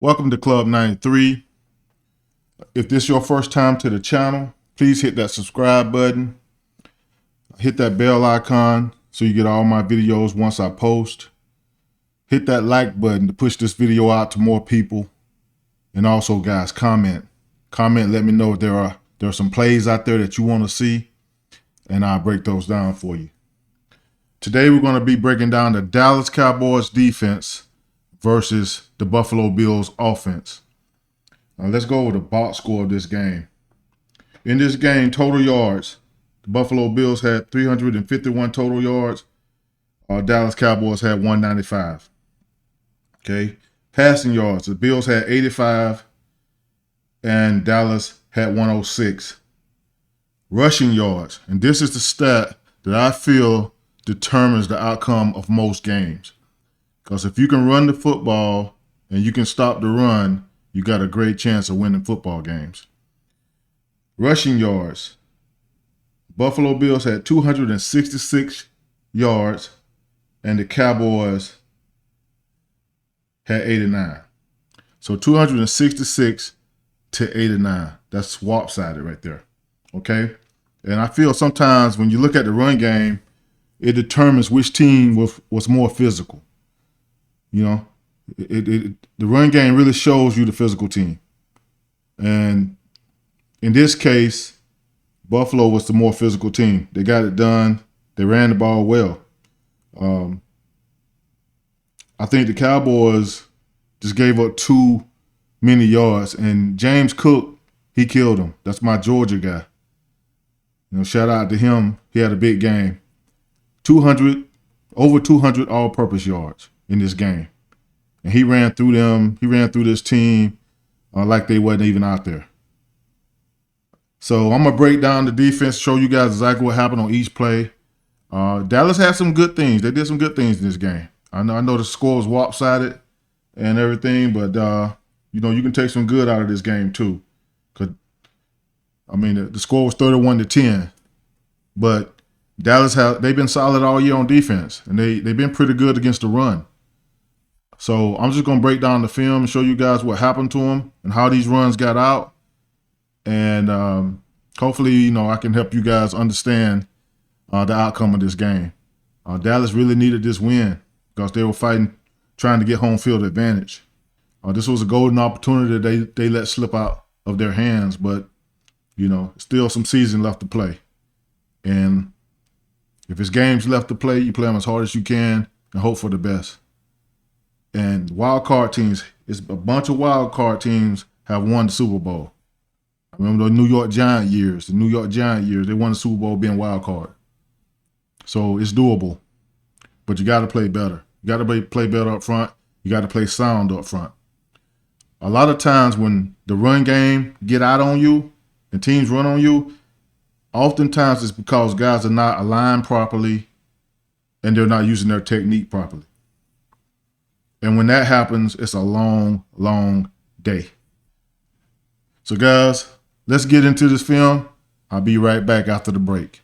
Welcome to Club 93. If this is your first time to the channel, please hit that subscribe button. Hit that bell icon so you get all my videos once I post. Hit that like button to push this video out to more people. And also, guys, comment. Comment, let me know if there are some plays out there that you want to see, and I'll break those down for you. Today, we're going to be breaking down the Dallas Cowboys defense versus the Buffalo Bills offense. Now let's go over the box score of this game. In this game, total yards, the Buffalo Bills had 351 total yards. Dallas Cowboys had 195. Okay. Passing yards, the Bills had 85 and Dallas had 106. Rushing yards, and this is the stat that I feel determines the outcome of most games. Because if you can run the football and you can stop the run, you got a great chance of winning football games. Rushing yards. Buffalo Bills had 266 yards and the Cowboys had 89. So 266 to 89. That's swap-sided right there. Okay? And I feel sometimes when you look at the run game, it determines which team was more physical. You know, the run game really shows you the physical team. And in this case, Buffalo was the more physical team. They got it done. They ran the ball well. I think the Cowboys just gave up too many yards. And James Cook, he killed them. That's my Georgia guy. You know, shout out to him. He had a big game. Over 200 all-purpose yards in this game. And he ran through them. He ran through this team like they wasn't even out there. So I'm going to break down the defense, show you guys exactly what happened on each play. Dallas had some good things. They did some good things in this game. I know the score was lopsided and everything, but, you know, you can take some good out of this game too. Because, I mean, the score was 31-10. But Dallas, they've been solid all year on defense, and they've been pretty good against the run. So I'm just going to break down the film and show you guys what happened to them and how these runs got out. And hopefully, you know, I can help you guys understand the outcome of this game. Dallas really needed this win because they were fighting, trying to get home field advantage. This was a golden opportunity that they let slip out of their hands, but, you know, still some season left to play. And if it's games left to play, you play them as hard as you can and hope for the best. And wild card teams, it's a bunch of wild card teams have won the Super Bowl. I remember the New York Giant years. They won the Super Bowl being wild card. So it's doable. But you got to play better. You got to play better up front. You got to play sound up front. A lot of times when the run game get out on you and teams run on you, oftentimes it's because guys are not aligned properly and they're not using their technique properly. And when that happens, it's a long, long day. So guys, let's get into this film. I'll be right back after the break.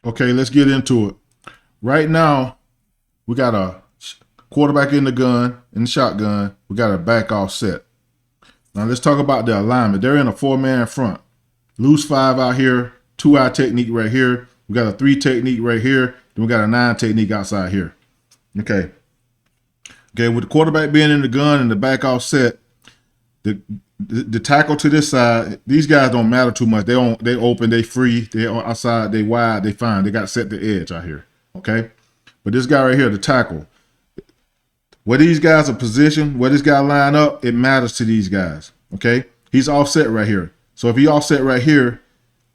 Okay, let's get into it. Right now, we got a quarterback in the shotgun. We got a back offset. Now let's talk about the alignment. They're in a 4-man front. Loose 5 out here 2-eye technique right here. We got a 3 technique right here. Then we got a 9 technique outside here. Okay. Okay, with the quarterback being in the gun and the back offset, the tackle to this side, these guys don't matter too much. They open, they free, they outside, they wide, they fine. They got to set the edge out here. Okay. But this guy right here, the tackle, where these guys are positioned, where this guy line up, it matters to these guys. Okay. He's offset right here. So if he offset right here,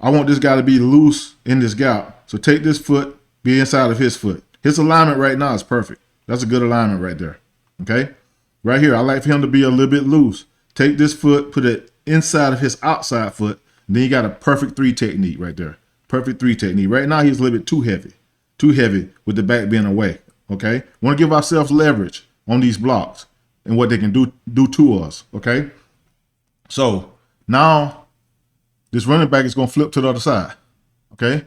I want this guy to be loose in this gap. So take this foot, be inside of his foot. His alignment right now is perfect. That's a good alignment right there. Okay. Right here, I like for him to be a little bit loose. Take this foot, put it inside of his outside foot, and then you got a perfect 3 technique right there. Perfect 3 technique. Right now, he's a little bit too heavy with the back being away. Okay, want to give ourselves leverage on these blocks and what they can do to us. Okay, so now this running back is going to flip to the other side. Okay,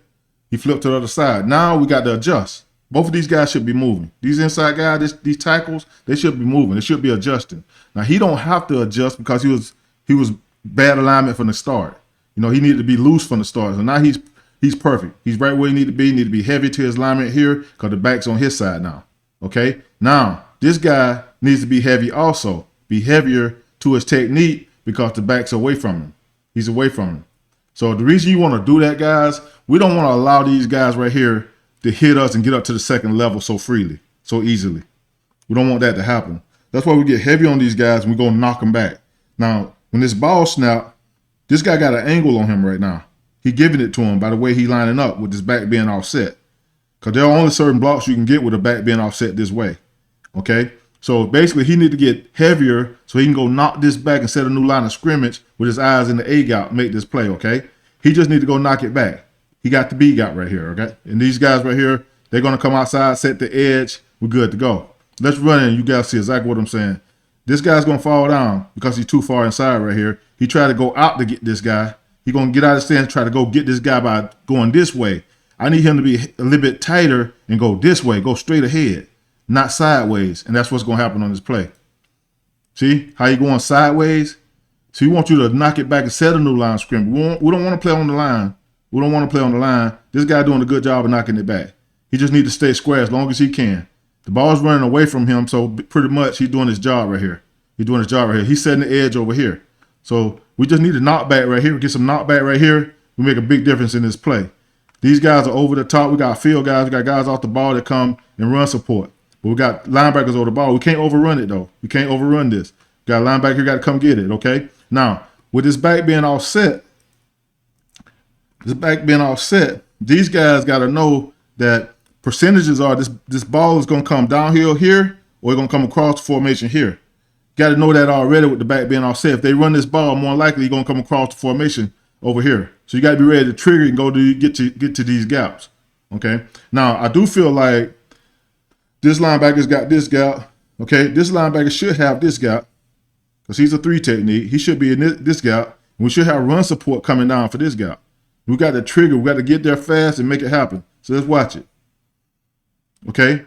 he flipped to the other side. Now we got to adjust. Both of these guys should be moving. These inside guys, these tackles, they should be moving. They should be adjusting. Now he don't have to adjust because he was bad alignment from the start. You know, he needed to be loose from the start. So now he's perfect. He's right where he need to be. He need to be heavy to his alignment here because the back's on his side now. Okay. Now this guy needs to be heavy also. Be heavier to his technique because the back's away from him. He's away from him. So the reason you want to do that, guys, we don't want to allow these guys right here to hit us and get up to the second level so freely, so easily. We don't want that to happen. That's why we get heavy on these guys and we're going to knock them back. Now, when this ball snap, this guy got an angle on him right now. He giving it to him by the way he lining up with his back being offset. Because there are only certain blocks you can get with a back being offset this way. Okay? So basically he need to get heavier so he can go knock this back and set a new line of scrimmage with his eyes in the A gap, make this play, okay? He just need to go knock it back. He got the B gap right here, okay? And these guys right here, they're going to come outside, set the edge. We're good to go. Let's run in. You guys see exactly what I'm saying. This guy's going to fall down because he's too far inside right here. He tried to go out to get this guy. He's going to get out of the stance, try to go get this guy by going this way. I need him to be a little bit tighter and go this way, go straight ahead, not sideways. And that's what's going to happen on this play. See how you going sideways? So we want you to knock it back and set a new line of scrimmage. We don't want to play on the line. We don't want to play on the line. This guy doing a good job of knocking it back. He just need to stay square as long as he can. The ball's running away from him, so pretty much he's doing his job right here. He's doing his job right here. He's setting the edge over here. So we just need a knockback right here. Get some knockback right here. We make a big difference in this play. These guys are over the top. We got field guys. We got guys off the ball that come and run support. But we got linebackers over the ball. We can't overrun it, though. We can't overrun this. We got a linebacker here got to come get it, okay? Now, with this back being offset, these guys got to know that percentages are this ball is going to come downhill here or it's going to come across the formation here. Got to know that already with the back being offset. If they run this ball, more likely you're going to come across the formation over here. So you got to be ready to trigger and go to get to these gaps. Okay. Now I do feel like this linebacker's got this gap. Okay. This linebacker should have this gap because he's a 3 technique. He should be in this gap. And we should have run support coming down for this gap. We got to trigger. We got to get there fast and make it happen. So let's watch it. Okay.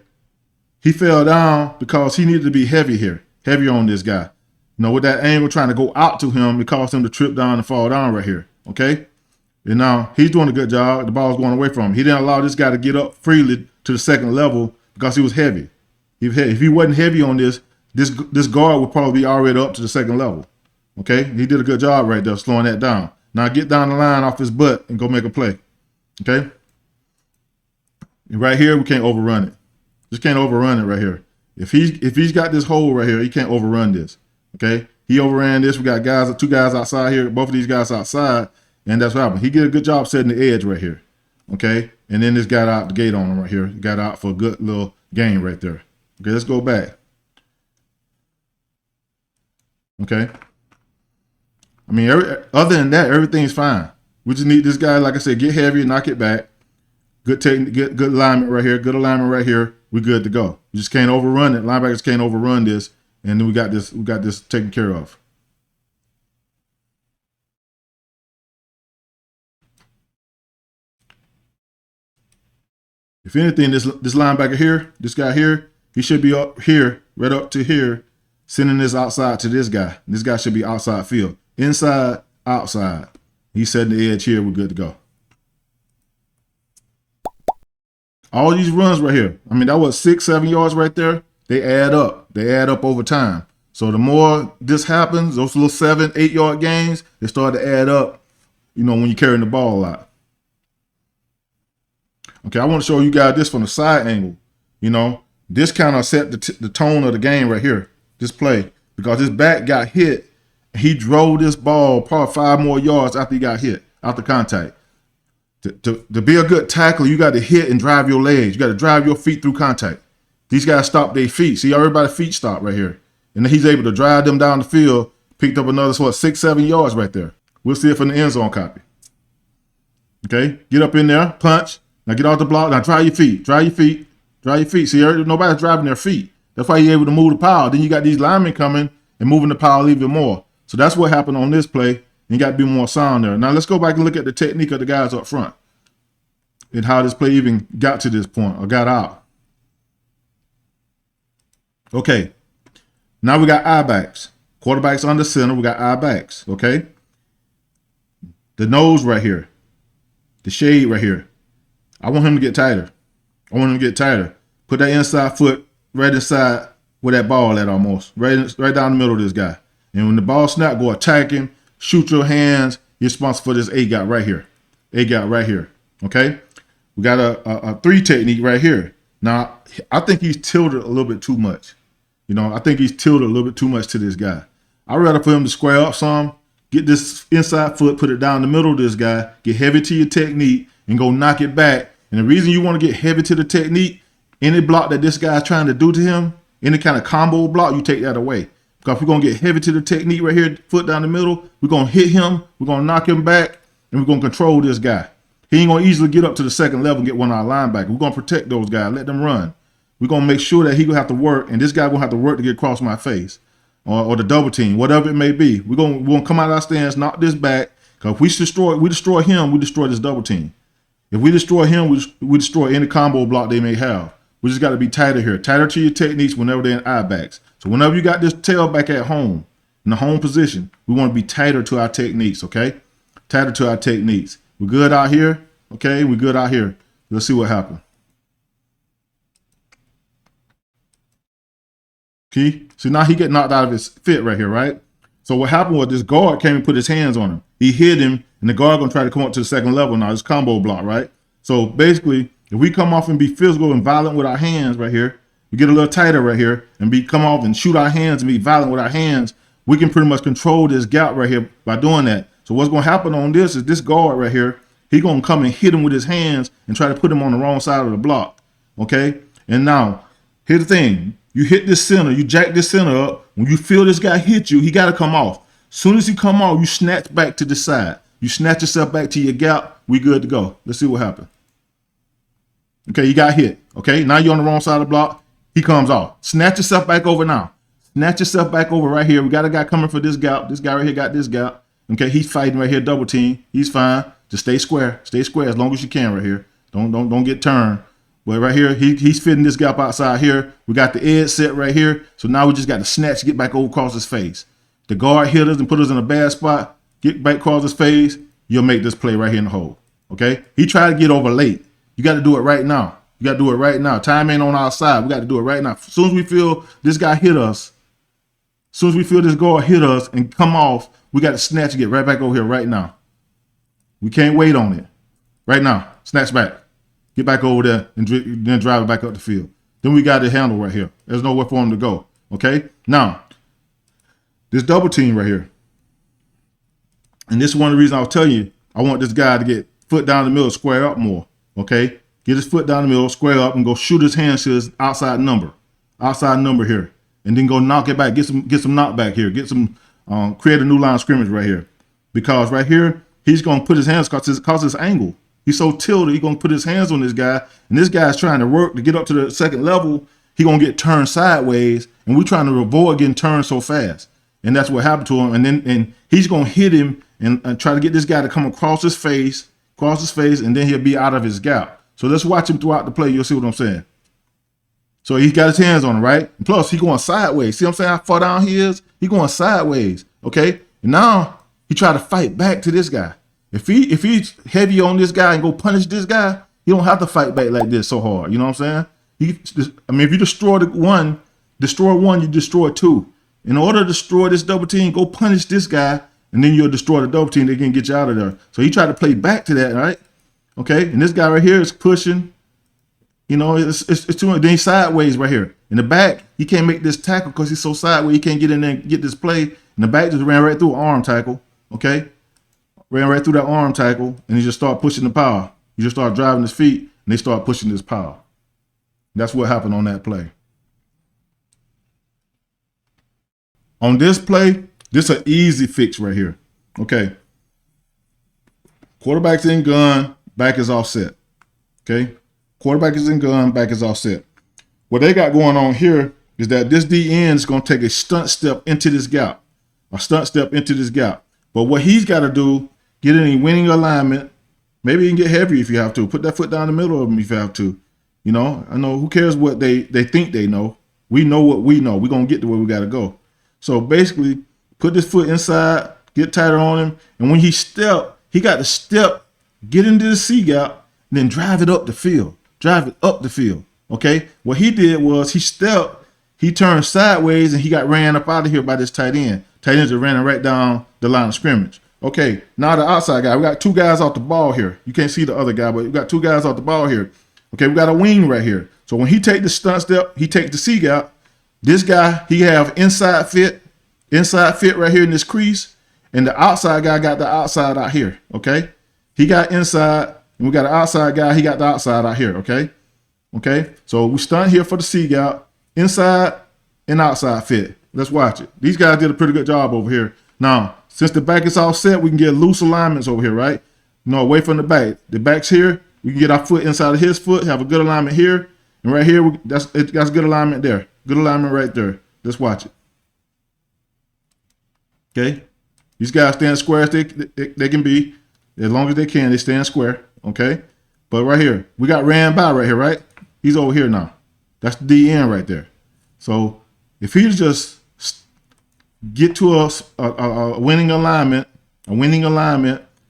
He fell down because he needed to be heavier on this guy. You know, with that angle trying to go out to him, it caused him to trip down and fall down right here. Okay. And now he's doing a good job. The ball's going away from him. He didn't allow this guy to get up freely to the second level because he was heavy. If he wasn't heavy on this guard would probably be already up to the second level. Okay. He did a good job right there, slowing that down. Now get down the line off his butt and go make a play. Okay. And right here, we can't overrun it. Just can't overrun it right here. If he's got this hole right here, he can't overrun this. Okay. He overran this. We got two guys outside here. Both of these guys outside. And that's what happened. He did a good job setting the edge right here. Okay. And then this got out the gate on him right here. He got out for a good little gain right there. Okay. Let's go back. Okay. I mean, other than that, everything's fine. We just need this guy, like I said, get heavy, knock it back. Good technique, good alignment right here. Good alignment right here. We're good to go. You just can't overrun it. Linebackers can't overrun this. And then we got this taken care of. If anything, this linebacker here, this guy here, he should be up here, right up to here, sending this outside to this guy. This guy should be outside field. Inside, outside. He's setting the edge here. We're good to go. All these runs right here, I mean, that was 6, 7 yards right there. They add up. They add up over time. So the more this happens, those little 7, 8 yard gains, they start to add up, you know, when you're carrying the ball a lot. Okay, I want to show you guys this from the side angle. You know, this kind of set the tone of the game right here, this play, because his back got hit. He drove this ball probably 5 more yards after he got hit, after contact. To be a good tackler, you got to hit and drive your legs. You got to drive your feet through contact. These guys stop their feet. See, everybody's feet stop right here. And then he's able to drive them down the field, picked up another, 6, 7 yards right there. We'll see it from the end zone copy. Okay, get up in there, punch. Now get off the block. Now drive your feet, drive your feet, drive your feet. See, nobody's driving their feet. That's why you're able to move the power. Then you got these linemen coming and moving the power even more. So that's what happened on this play. You got to be more sound there. Now let's go back and look at the technique of the guys up front and how this play even got to this point or got out. Okay, now we got eye backs. Quarterbacks under center, we got eye backs, okay? The nose right here, the shade right here. I want him to get tighter. I want him to get tighter. Put that inside foot right inside where that ball at almost. Right down the middle of this guy. And when the ball snap, go attack him, shoot your hands. You're responsible for this A-gap right here. A-gap right here, okay? We got a 3 technique right here. Now, I think he's tilted a little bit too much. You know, I think he's tilted a little bit too much to this guy. I'd rather for him to square up some, get this inside foot, put it down the middle of this guy, get heavy to your technique, and go knock it back. And the reason you want to get heavy to the technique, any block that this guy's trying to do to him, any kind of combo block, you take that away. Because we're going to get heavy to the technique right here, foot down the middle. We're going to hit him, we're going to knock him back, and we're going to control this guy. He ain't going to easily get up to the second level and get one of our linebackers. We're going to protect those guys, let them run. We're going to make sure that he going to have to work, and this guy going to have to work to get across my face or the double team, whatever it may be. We're going to come out of our stance, knock this back, because if we destroy him, we destroy this double team. If we destroy him, we destroy any combo block they may have. We just got to be tighter here. Tighter to your techniques whenever they're in eye backs. So whenever you got this tailback at home, in the home position, we want to be tighter to our techniques, okay? Tighter to our techniques. We're good out here, okay? We're good out here. Let's see what happens. Okay? So now he get knocked out of his fit right here, right? So what happened was this guard came and put his hands on him. He hit him, and the guard gonna try to come up to the second level now. It's combo block, right? So basically, if we come off and be physical and violent with our hands right here, we get a little tighter right here, and come off and shoot our hands and be violent with our hands, we can pretty much control this gap right here by doing that. So what's gonna happen on this is this guard right here, he gonna come and hit him with his hands and try to put him on the wrong side of the block, okay? And now, here's the thing. You hit this center, you jack this center up. When you feel this guy hit you, he got to come off. Soon as he come off, you snatch back to the side. You snatch yourself back to your gap. We good to go. Let's see what happens. Okay, you got hit. Okay, now you're on the wrong side of the block. He comes off. Snatch yourself back over now. Snatch yourself back over right here. We got a guy coming for this gap. This guy right here got this gap. Okay, he's fighting right here, double team. He's fine. Just stay square. Stay square as long as you can right here. Don't get turned. But right here, he's fitting this gap outside here. We got the edge set right here. So now we just got to snatch, get back over across his face. The guard hit us and put us in a bad spot. Get back across his face. You'll make this play right here in the hole. Okay? He tried to get over late. You got to do it right now. You got to do it right now. Time ain't on our side. We got to do it right now. As soon as we feel this guy hit us, as soon as we feel this guard hit us and come off, we got to snatch and get right back over here right now. We can't wait on it. Right now. Snatch back. Get back over there and then drive it back up the field. Then we got the handle right here. There's nowhere for him to go. Okay? Now, this double team right here. And this is one of the reasons I was telling you, I want this guy to get foot down the middle, square up more. Okay? Get his foot down the middle, square up, and go shoot his hands to his outside number. Outside number here. And then go knock it back. Get some knockback here. Get some, create a new line of scrimmage right here. Because right here, he's going to put his hands cause his angle. He's so tilted, he's going to put his hands on this guy, and this guy's trying to work to get up to the second level. He's going to get turned sideways, and we're trying to avoid getting turned so fast. And that's what happened to him. And he's going to hit him and try to get this guy to come across his face, and then he'll be out of his gap. So let's watch him throughout the play. You'll see what I'm saying. So he got his hands on him, right? And plus, he's going sideways. See what I'm saying? How far down he is? He's going sideways, okay? And now he tried to fight back to this guy. If he's heavy on this guy and go punish this guy, He don't have to fight back like this so hard. You know what I'm saying? If you destroy one, you destroy two. In order to destroy this double team, go punish this guy, and then you'll destroy the double team. They can get you out of there. So he tried to play back to that, right? Okay, and this guy right here is pushing. You know, it's too much. Then he's sideways right here. In the back, he can't make this tackle because he's so sideways. He can't get in there and get this play. And the back just ran right through an arm tackle. Okay, ran right through that arm tackle, and he just started pushing the power. He just started driving his feet, and they started pushing this power. That's what happened on that play. On this play, this is an easy fix right here. Okay. Quarterback's in gun, back is offset. Okay. Quarterback is in gun, back is offset. What they got going on here is that this D end is going to take a stunt step into this gap. A stunt step into this gap. But what he's got to do, get in a winning alignment. Maybe you can get heavy if you have to. Put that foot down the middle of them if you have to. You know, I know who cares what they think they know. We know what we know. We're going to get to where we got to go. So basically, put this foot inside, get tighter on him. And when he got to step, get into the C gap, and then drive it up the field. Drive it up the field. Okay? What he did was he stepped, he turned sideways, and he got ran up out of here by this tight end. Tight ends are running right down the line of scrimmage. Okay, now the outside guy. We got two guys off the ball here. You can't see the other guy, but we got two guys off the ball here. Okay, we got a wing right here. So when he take the stunt step, he takes the C gap. This guy, he have inside fit right here in this crease, and the outside guy got the outside out here. Okay, he got inside. And we got an outside guy. He got the outside out here, okay? Okay, so we stunt here for the C gap, inside and outside fit. Let's watch it. These guys did a pretty good job over here. Now, since the back is all set, we can get loose alignments over here, right? No, away from the back. The back's here. We can get our foot inside of his foot, have a good alignment here. And right here, that's good alignment there. Good alignment right there. Let's watch it. Okay? These guys stand square as they can be. As long as they can, they stand square. Okay, but right here, we got ran by right here, right? He's over here now. That's the DN right there. So if he just get to a winning alignment,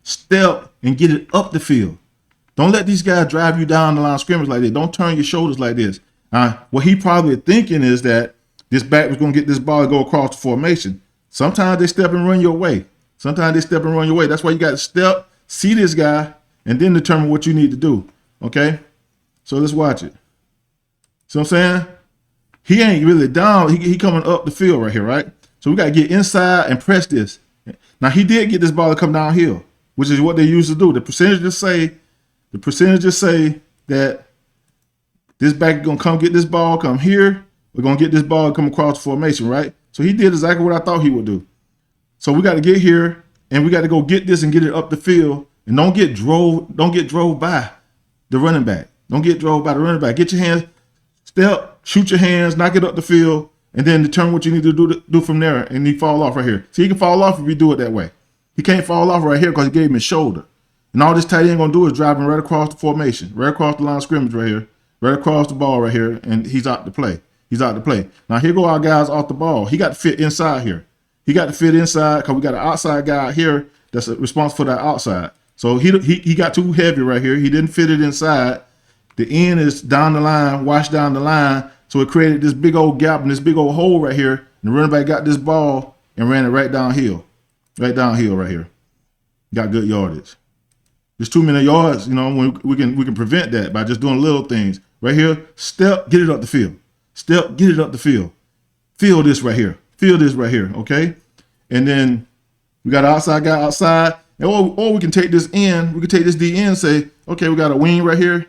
step and get it up the field. Don't let these guys drive you down the line of scrimmage like this. Don't turn your shoulders like this. What he probably thinking is that this back was going to get this ball and go across the formation. Sometimes they step and run your way. That's why you got to step, see this guy, and then determine what you need to do. Okay? So let's watch it. See what I'm saying? He ain't really down. He coming up the field right here, right? So we got to get inside and press this. Now, he did get this ball to come downhill, which is what they used to do. The percentages say that this back is going to come get this ball, come here. We're going to get this ball and come across the formation, right? So he did exactly what I thought he would do. So we got to get here, and we got to go get this and get it up the field. And don't get drove by the running back. Don't get drove by the running back. Get your hands, step, shoot your hands, knock it up the field, and then determine what you need to do from there. And he fall off right here. See, he can fall off if you do it that way. He can't fall off right here because he gave him his shoulder. And all this tight end gonna do is drive him right across the formation, right across the line of scrimmage right here, right across the ball right here, and he's out to play. Now here go our guys off the ball. He got to fit inside here. Because we got an outside guy here that's responsible for that outside. So he got too heavy right here. He didn't fit it inside. The end is down the line, washed down the line. So it created this big old gap and this big old hole right here. And the running back got this ball and ran it right downhill. Right here. Got good yardage. There's too many yards, you know, when we can prevent that by just doing little things. Right here, step, get it up the field. Step, get it up the field. Feel this right here, okay? And then we got an outside guy outside. Or we can take this in. We can take this D in and say, okay, we got a wing right here.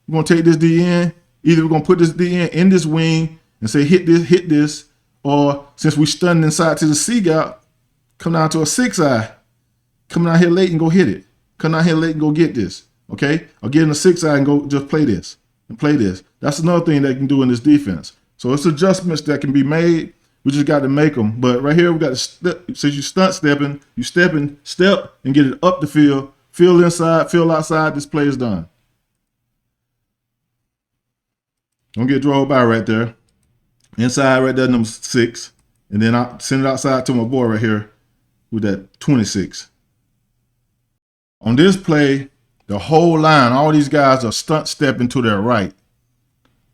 We're going to take this D in. Either we're going to put this D in this wing and say hit this. Or since we stunned inside to the C gap, come down to a 6-eye. Come down here late and go hit it. Come down here late and go get this. Okay? Or get in the 6-eye and go just play this. That's another thing they can do in this defense. So it's adjustments that can be made. We just got to make them. But right here, we got to step. Since you stunt stepping, step and get it up the field. Feel inside, feel outside. This play is done. Don't get drove by right there. Inside right there, number 6. And then I send it outside to my boy right here with that 26. On this play, The whole line, all these guys are stunt stepping to their right.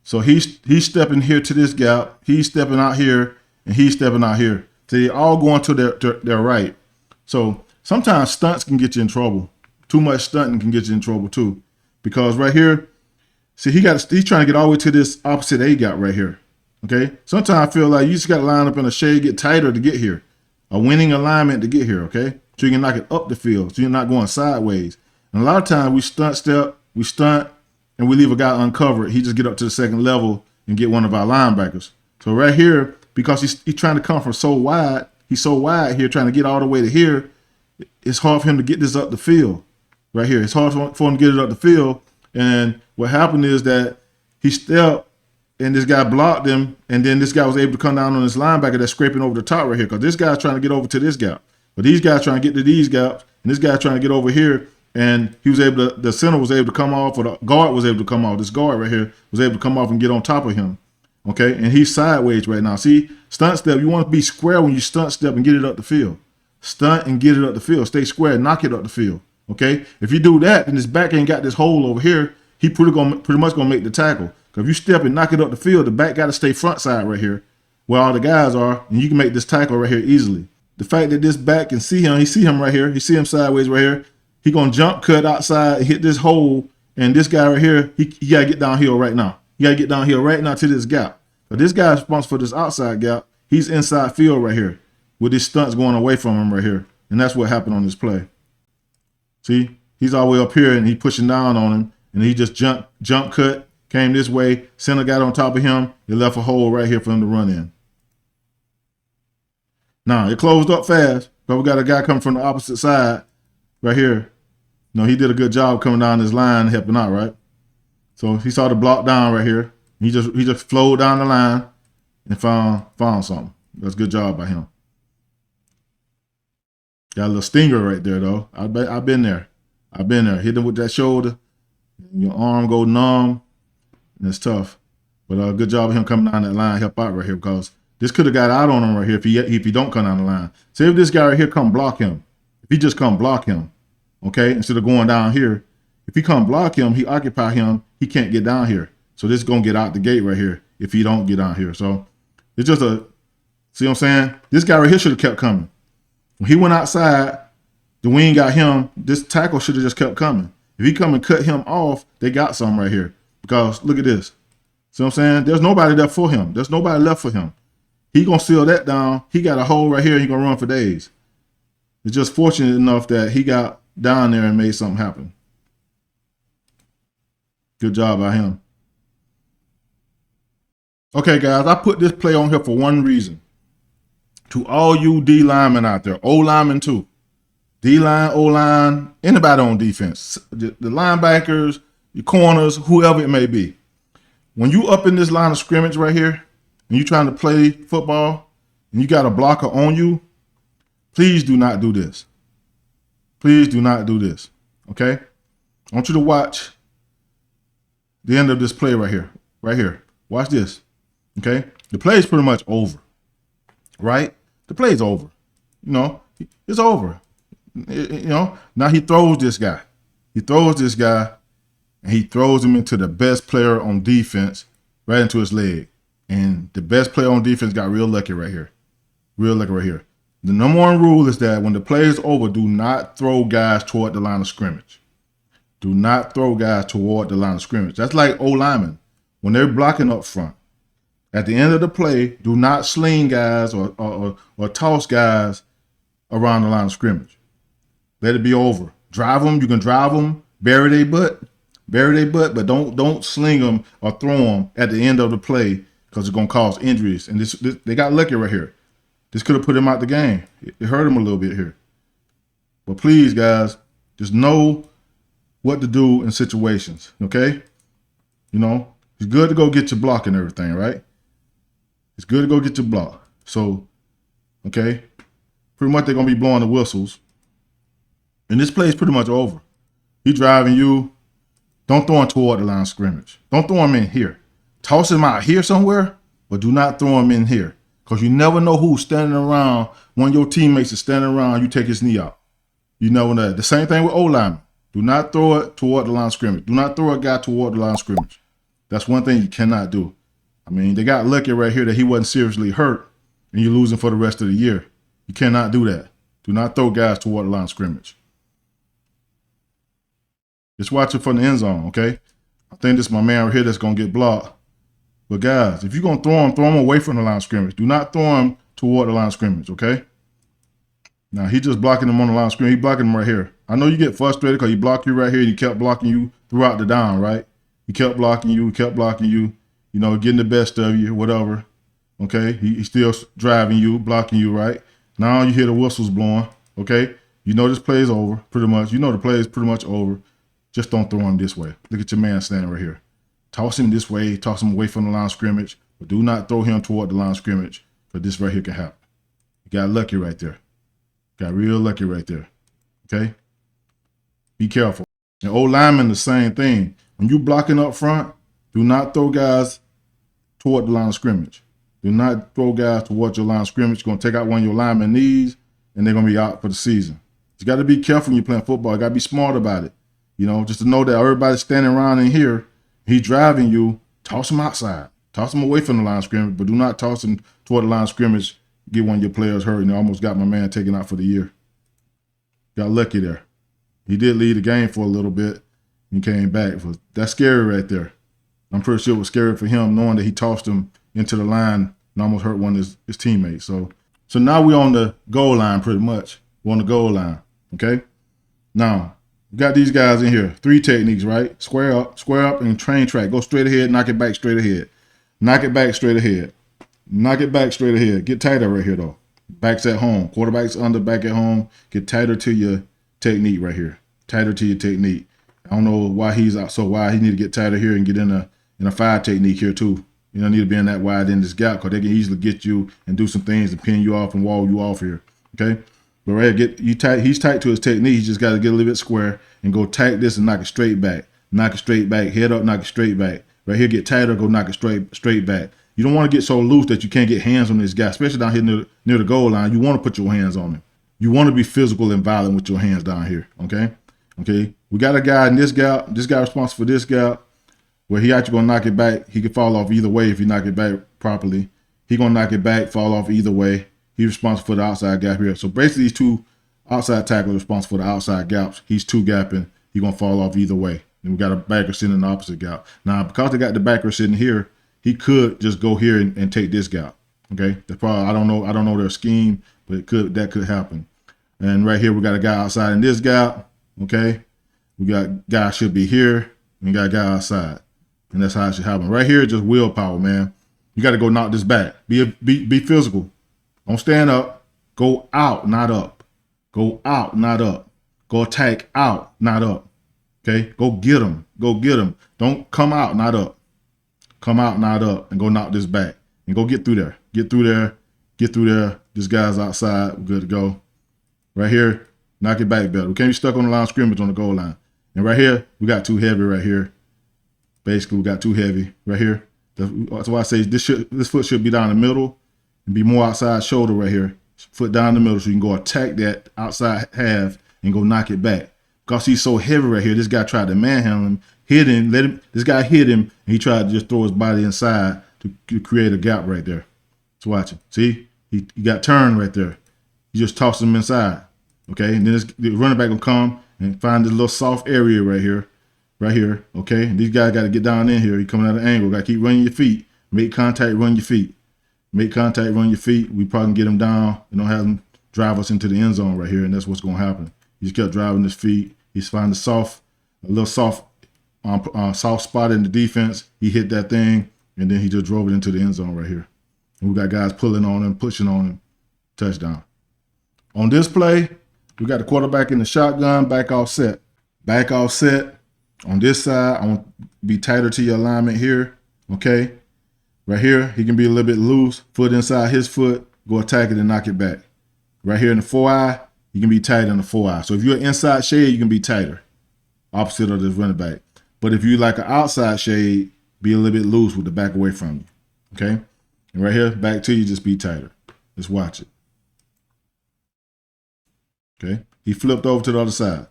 So he's stepping here to this gap. He's stepping out here, and he's stepping out here. So they all going to their right. So sometimes stunts can get you in trouble. Too much stunting can get you in trouble too, because right here, see he's trying to get all the way to this opposite A gap right here. Okay. Sometimes I feel like you just got to line up in a shade, get tighter to get here, a winning alignment to get here. Okay, so you can knock it up the field, so you're not going sideways. And a lot of times we stunt, and we leave a guy uncovered. He just get up to the second level and get one of our linebackers. So right here, because he's trying to come from so wide, he's so wide here, trying to get all the way to here. It's hard for him to get this up the field. Right here, it's hard for him to get it up the field. And what happened is that he stepped, and this guy blocked him, and then this guy was able to come down on this linebacker that's scraping over the top right here, because this guy's trying to get over to this gap. But these guys trying to get to these gaps, and this guy's trying to get over here. And he was able to, the center was able to come off, or the guard was able to come off. This guard right here was able to come off and get on top of him. Okay, and he's sideways right now. See, stunt step, you want to be square when you stunt step and get it up the field. Stunt and get it up the field. Stay square, knock it up the field. Okay, if you do that, then his back ain't got this hole over here. He pretty much gonna make the tackle. Because if you step and knock it up the field, the back got to stay front side right here, where all the guys are, and you can make this tackle right here easily. The fact that this back can see him, he see him right here, he see him sideways right here. He gonna jump cut outside, hit this hole, and this guy right here, he gotta get downhill right now. You gotta get downhill right now to this gap. But this guy's responsible for this outside gap. He's inside field right here, with his stunts going away from him right here, and that's what happened on this play. See, he's all the way up here, and he's pushing down on him, and he just jump cut, came this way, center got on top of him, it left a hole right here for him to run in. Now it closed up fast, but we got a guy coming from the opposite side. Right here, he did a good job coming down this line, helping out, right? So he saw the block down right here. He just flowed down the line and found something. That's a good job by him. Got a little stinger right there though. I've been there. Hit him with that shoulder. Your arm go numb, and it's tough. But good job of him coming down that line, help out right here, because this could have got out on him right here if he don't come down the line. Say if this guy right here come block him. If he just come block him, okay, instead of going down here, if he come block him, he occupy him, he can't get down here. So this is going to get out the gate right here if he don't get down here. So it's just see what I'm saying? This guy right here should have kept coming. When he went outside, the wing got him, this tackle should have just kept coming. If he come and cut him off, they got some right here. Because look at this. See what I'm saying? There's nobody there for him. There's nobody left for him. He going to seal that down. He got a hole right here. He going to run for days. It's just fortunate enough that he got down there and made something happen. Good job by him. Okay, guys, I put this play on here for one reason. To all you D linemen out there, O linemen too. D-line, O-line, anybody on defense. The linebackers, your corners, whoever it may be. When you up in this line of scrimmage right here, and you trying to play football, and you got a blocker on you, please do not do this. Please do not do this, okay? I want you to watch the end of this play right here. Right here. Watch this, okay? The play is pretty much over, right? The play is over. It's over. Now he throws this guy. He throws this guy, and he throws him into the best player on defense, right into his leg. And the best player on defense got real lucky right here. Real lucky right here. The number one rule is that when the play is over, do not throw guys toward the line of scrimmage. Do not throw guys toward the line of scrimmage. That's like O-linemen. When they're blocking up front, at the end of the play, do not sling guys or toss guys around the line of scrimmage. Let it be over. Drive them. You can drive them. Bury their butt, but don't sling them or throw them at the end of the play, because it's gonna cause injuries. And this they got lucky right here. This could have put him out the game. It hurt him a little bit here. But please, guys, just know what to do in situations. Okay, it's good to go get your block and everything, right? It's good to go get your block. So, okay, pretty much they're gonna be blowing the whistles. And this play is pretty much over. He driving you. Don't throw him toward the line of scrimmage. Don't throw him in here. Toss him out here somewhere, but do not throw him in here. Because you never know who's standing around. One of your teammates is standing around, you take his knee out. You never know. The same thing with O-linemen. Do not throw it toward the line of scrimmage. Do not throw a guy toward the line of scrimmage. That's one thing you cannot do. I mean, they got lucky right here that he wasn't seriously hurt, and you're losing for the rest of the year. You cannot do that. Do not throw guys toward the line of scrimmage. Just watch it from the end zone, okay? I think this is my man right here that's going to get blocked. But guys, if you're going to throw him away from the line of scrimmage. Do not throw him toward the line of scrimmage, okay? Now, he just blocking him on the line of scrimmage. He's blocking him right here. I know you get frustrated because he blocked you right here. He kept blocking you throughout the down, right? He kept blocking you, you know, getting the best of you, whatever. Okay? He's still driving you, blocking you, right? Now you hear the whistles blowing, okay? You know this play is over, pretty much. You know the play is pretty much over. Just don't throw him this way. Look at your man standing right here. Toss him this way, toss him away from the line of scrimmage, but do not throw him toward the line of scrimmage, because this right here can happen. You got lucky right there. Got real lucky right there. Okay? Be careful. And old lineman, the same thing. When you blocking up front, do not throw guys toward the line of scrimmage. Do not throw guys toward your line of scrimmage. You're going to take out one of your linemen knees, and they're going to be out for the season. You got to be careful when you're playing football. You got to be smart about it. You know, just to know that everybody's standing around in here, he's driving you, toss him outside. Toss him away from the line of scrimmage, but do not toss him toward the line of scrimmage, get one of your players hurt, and almost got my man taken out for the year. Got lucky there. He did lead the game for a little bit and came back. That's scary right there. I'm pretty sure it was scary for him knowing that he tossed him into the line and almost hurt one of his teammates. So now we're on the goal line pretty much. We're on the goal line, okay? Now, we got these guys in here. 3 techniques, right? Square up, and train track. Go straight ahead, knock it back straight ahead. Knock it back straight ahead. Knock it back straight ahead. Get tighter right here, though. Backs at home. Quarterback's under, back at home. Get tighter to your technique right here. Tighter to your technique. I don't know why he's out so wide. He need to get tighter here and get in a 5 technique here too. You don't need to be in that wide in this gap because they can easily get you and do some things and pin you off and wall you off here. Okay? But right here, get you tight. He's tight to his technique. He just got to get a little bit square and go tight this and knock it straight back. Knock it straight back. Head up, knock it straight back. Right here, get tighter, go knock it straight back. You don't want to get so loose that you can't get hands on this guy, especially down here near the goal line. You want to put your hands on him. You want to be physical and violent with your hands down here, okay? Okay, we got a guy in this gap. This guy responsible for this gap where he actually going to knock it back. He could fall off either way if you knock it back properly. He going to knock it back, fall off either way. He's responsible for the outside gap here. So basically these 2 outside tacklers responsible for the outside gaps. He's 2 gapping. He's going to fall off either way. And we got a backer sitting in the opposite gap. Now, because they got the backer sitting here, he could just go here and take this gap. Okay, that's probably I don't know their scheme, but that could happen. And right here we got a guy outside in this gap. Okay, we got guy should be here, and we got a guy outside, and that's how it should happen. Right here, just willpower, man. You got to go knock this back. Be physical. Don't stand up. Go out, not up. Go out, not up. Go attack out, not up. Okay, go get him. Go get him. Don't come out, not up. Come out, not up, and go knock this back. And go get through there. Get through there. Get through there. This guy's outside. We're good to go. Right here, knock it back better. We can't be stuck on the line of scrimmage on the goal line. And right here, we got too heavy right here. Basically, we got too heavy right here. That's why I say this foot should be down the middle and be more outside shoulder right here. Foot down the middle so you can go attack that outside half and go knock it back. Because he's so heavy right here, this guy tried to manhandle him, hit him, this guy hit him, and he tried to just throw his body inside to create a gap right there. Let's watch it. See? He got turned right there. You just toss him inside. Okay? And then the running back will come and find this little soft area right here. Right here. Okay? And these guys got to get down in here. He coming at an angle. Got to keep running your feet. Make contact, run your feet. Make contact, run your feet. We probably can get him down and don't have him drive us into the end zone right here, and that's what's going to happen. He just kept driving his feet. He's finding a little soft spot in the defense. He hit that thing, and then he just drove it into the end zone right here. And we got guys pulling on him, pushing on him. Touchdown. On this play, we got the quarterback in the shotgun, back offset. Back offset. On this side, I want to be tighter to your alignment here. Okay? Right here, he can be a little bit loose. Foot inside his foot. Go attack it and knock it back. Right here in the 4-eye, you can be tight in the 4-eye. So if you're inside shade, you can be tighter. Opposite of this running back. But if you like an outside shade, be a little bit loose with the back away from you. Okay? And right here, back to you, just be tighter. Let's watch it. Okay? He flipped over to the other side.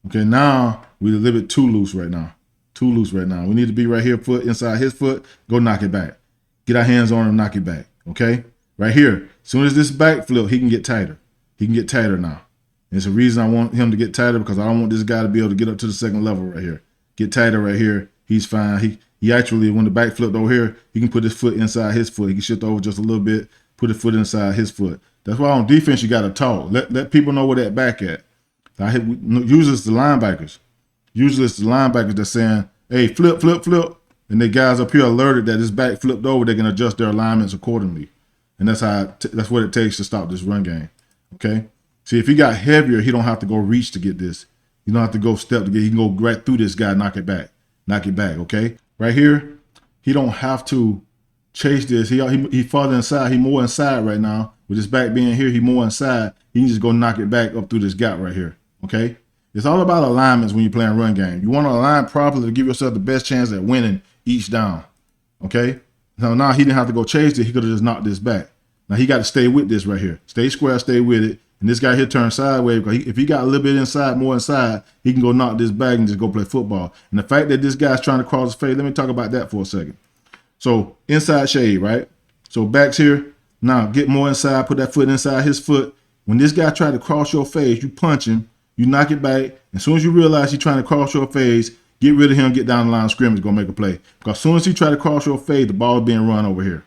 Okay, now we're a little bit too loose right now. Too loose right now. We need to be right here, foot inside his foot. Go knock it back. Get our hands on him, knock it back. Okay? Right here. As soon as this back flip, he can get tighter. He can get tighter now. And it's a reason I want him to get tighter because I don't want this guy to be able to get up to the second level right here. Get tighter right here. He's fine. He actually, when the back flipped over here, he can put his foot inside his foot. He can shift over just a little bit, put his foot inside his foot. That's why on defense you got to talk. Let people know where that back at. Usually it's the linebackers. Usually it's the linebackers that's saying, hey, flip, flip, flip. And the guys up here alerted that his back flipped over, they can adjust their alignments accordingly. And that's that's what it takes to stop this run game. Okay? See, if he got heavier, he don't have to go reach to get this. You don't have to go step to get. He can go right through this guy, knock it back. Knock it back, okay? Right here, he don't have to chase this. He farther inside. He more inside right now. With his back being here, he more inside. He can just go knock it back up through this gap right here, okay? It's all about alignments when you're playing run game. You want to align properly to give yourself the best chance at winning each down, okay? Now he didn't have to go chase it. He could have just knocked this back. Now he got to stay with this right here. Stay square, stay with it. And this guy here turns sideways because if he got a little bit inside, more inside, he can go knock this back and just go play football. And the fact that this guy's trying to cross his face, let me talk about that for a second. So inside shade, right? So back's here. Now get more inside, put that foot inside his foot. When this guy tried to cross your face, you punch him, you knock it back. As soon as you realize he's trying to cross your face, get rid of him, get down the line of scrimmage, go make a play. Because as soon as he try to cross your face, the ball is being run over here.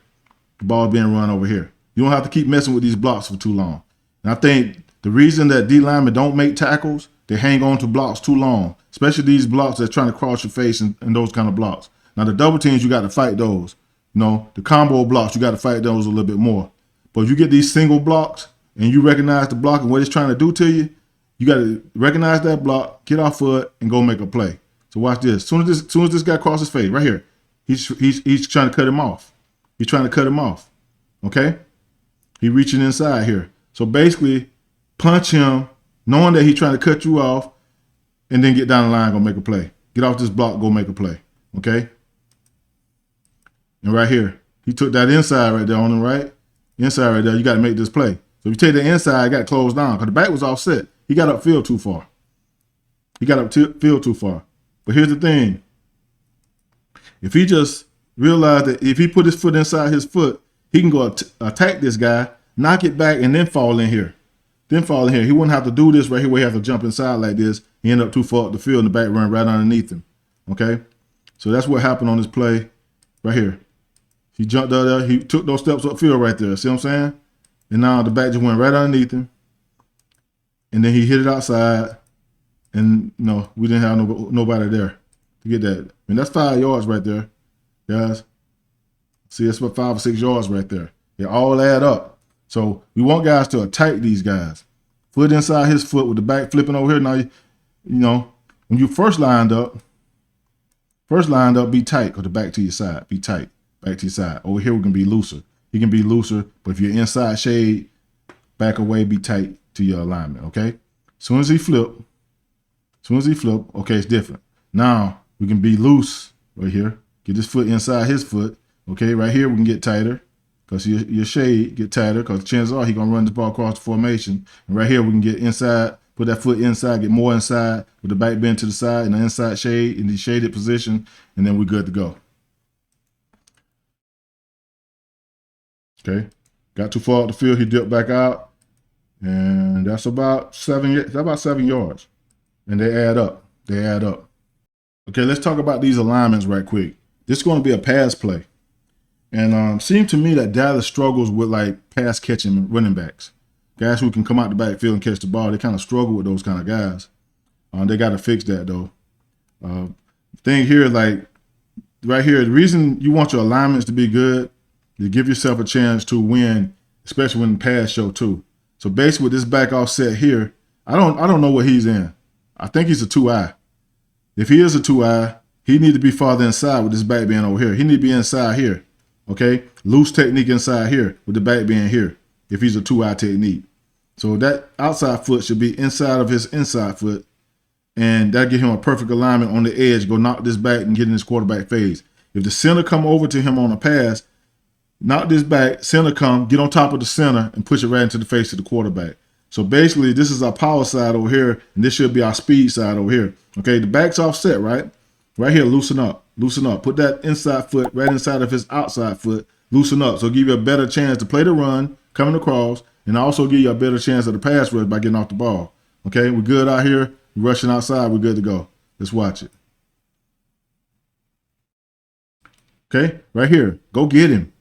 The ball is being run over here. You don't have to keep messing with these blocks for too long. And I think the reason that D linemen don't make tackles, they hang on to blocks too long, especially these blocks that's trying to cross your face and those kind of blocks. Now, the double teams, you got to fight those. You know, the combo blocks, you got to fight those a little bit more. But if you get these single blocks and you recognize the block and what it's trying to do to you, you got to recognize that block, get off foot, and go make a play. So watch this. As soon as this guy crosses face, right here, he's trying to cut him off. He's trying to cut him off. Okay? He reaching inside here. So basically, punch him, knowing that he's trying to cut you off, and then get down the line, go make a play. Get off this block, go make a play. Okay? And right here, he took that inside right there on the right. Inside right there, you got to make this play. So if you take the inside, you got to close down because the back was offset. He got upfield too far. But here's the thing. If he just realized that if he put his foot inside his foot, he can go attack this guy, knock it back, and then fall in here. He wouldn't have to do this right here where he has to jump inside like this. He ended up too far up the field and the back run right underneath him. Okay? So that's what happened on this play right here. He jumped out there. He took those steps upfield right there. See what I'm saying? And now the back just went right underneath him. And then he hit it outside. And, no, we didn't have nobody there to get that. I mean, that's 5 yards right there, guys. See, that's about 5 or 6 yards right there. They all add up. So we want guys to attack these guys. Foot inside his foot with the back flipping over here. Now, you know, when you first lined up, be tight or the back to your side. Be tight, back to your side. Over here, we can be looser. He can be looser, but if you're inside shade, back away, be tight to your alignment, okay? As soon as he flip, okay, it's different. Now, we can be loose right here. Get this foot inside his foot, okay? Right here, we can get tighter because your shade get tighter because chances are he's going to run this ball across the formation. And right here, we can get inside, put that foot inside, get more inside with the back bend to the side and the inside shade in the shaded position, and then we're good to go. Okay, got too far up the field, he dipped back out, and that's about 7 yards, and they add up. Okay, let's talk about these alignments right quick. This is going to be a pass play, and seemed to me that Dallas struggles with like pass catching running backs, guys who can come out the backfield and catch the ball. They kind of struggle with those kind of guys. They got to fix that though. Thing here, like right here, the reason you want your alignments to be good. You give yourself a chance to win, especially when the pass show too. So basically with this back offset here, I don't know what he's in. I think he's a 2-eye. If he is a 2-eye, he need to be farther inside with this back being over here. He need to be inside here. Okay? Loose technique inside here with the back being here if he's a 2-eye technique. So that outside foot should be inside of his inside foot, and that give him a perfect alignment on the edge, go knock this back and get in his quarterback phase. If the center come over to him on a pass, knock this back, center come, get on top of the center, and push it right into the face of the quarterback. So basically, this is our power side over here, and this should be our speed side over here. Okay, the back's offset, right? Right here, loosen up, loosen up. Put that inside foot right inside of his outside foot, loosen up. So give you a better chance to play the run, coming across, and also give you a better chance of the pass rush by getting off the ball. Okay, we're good out here. We're rushing outside. We're good to go. Let's watch it. Okay, right here. Go get him.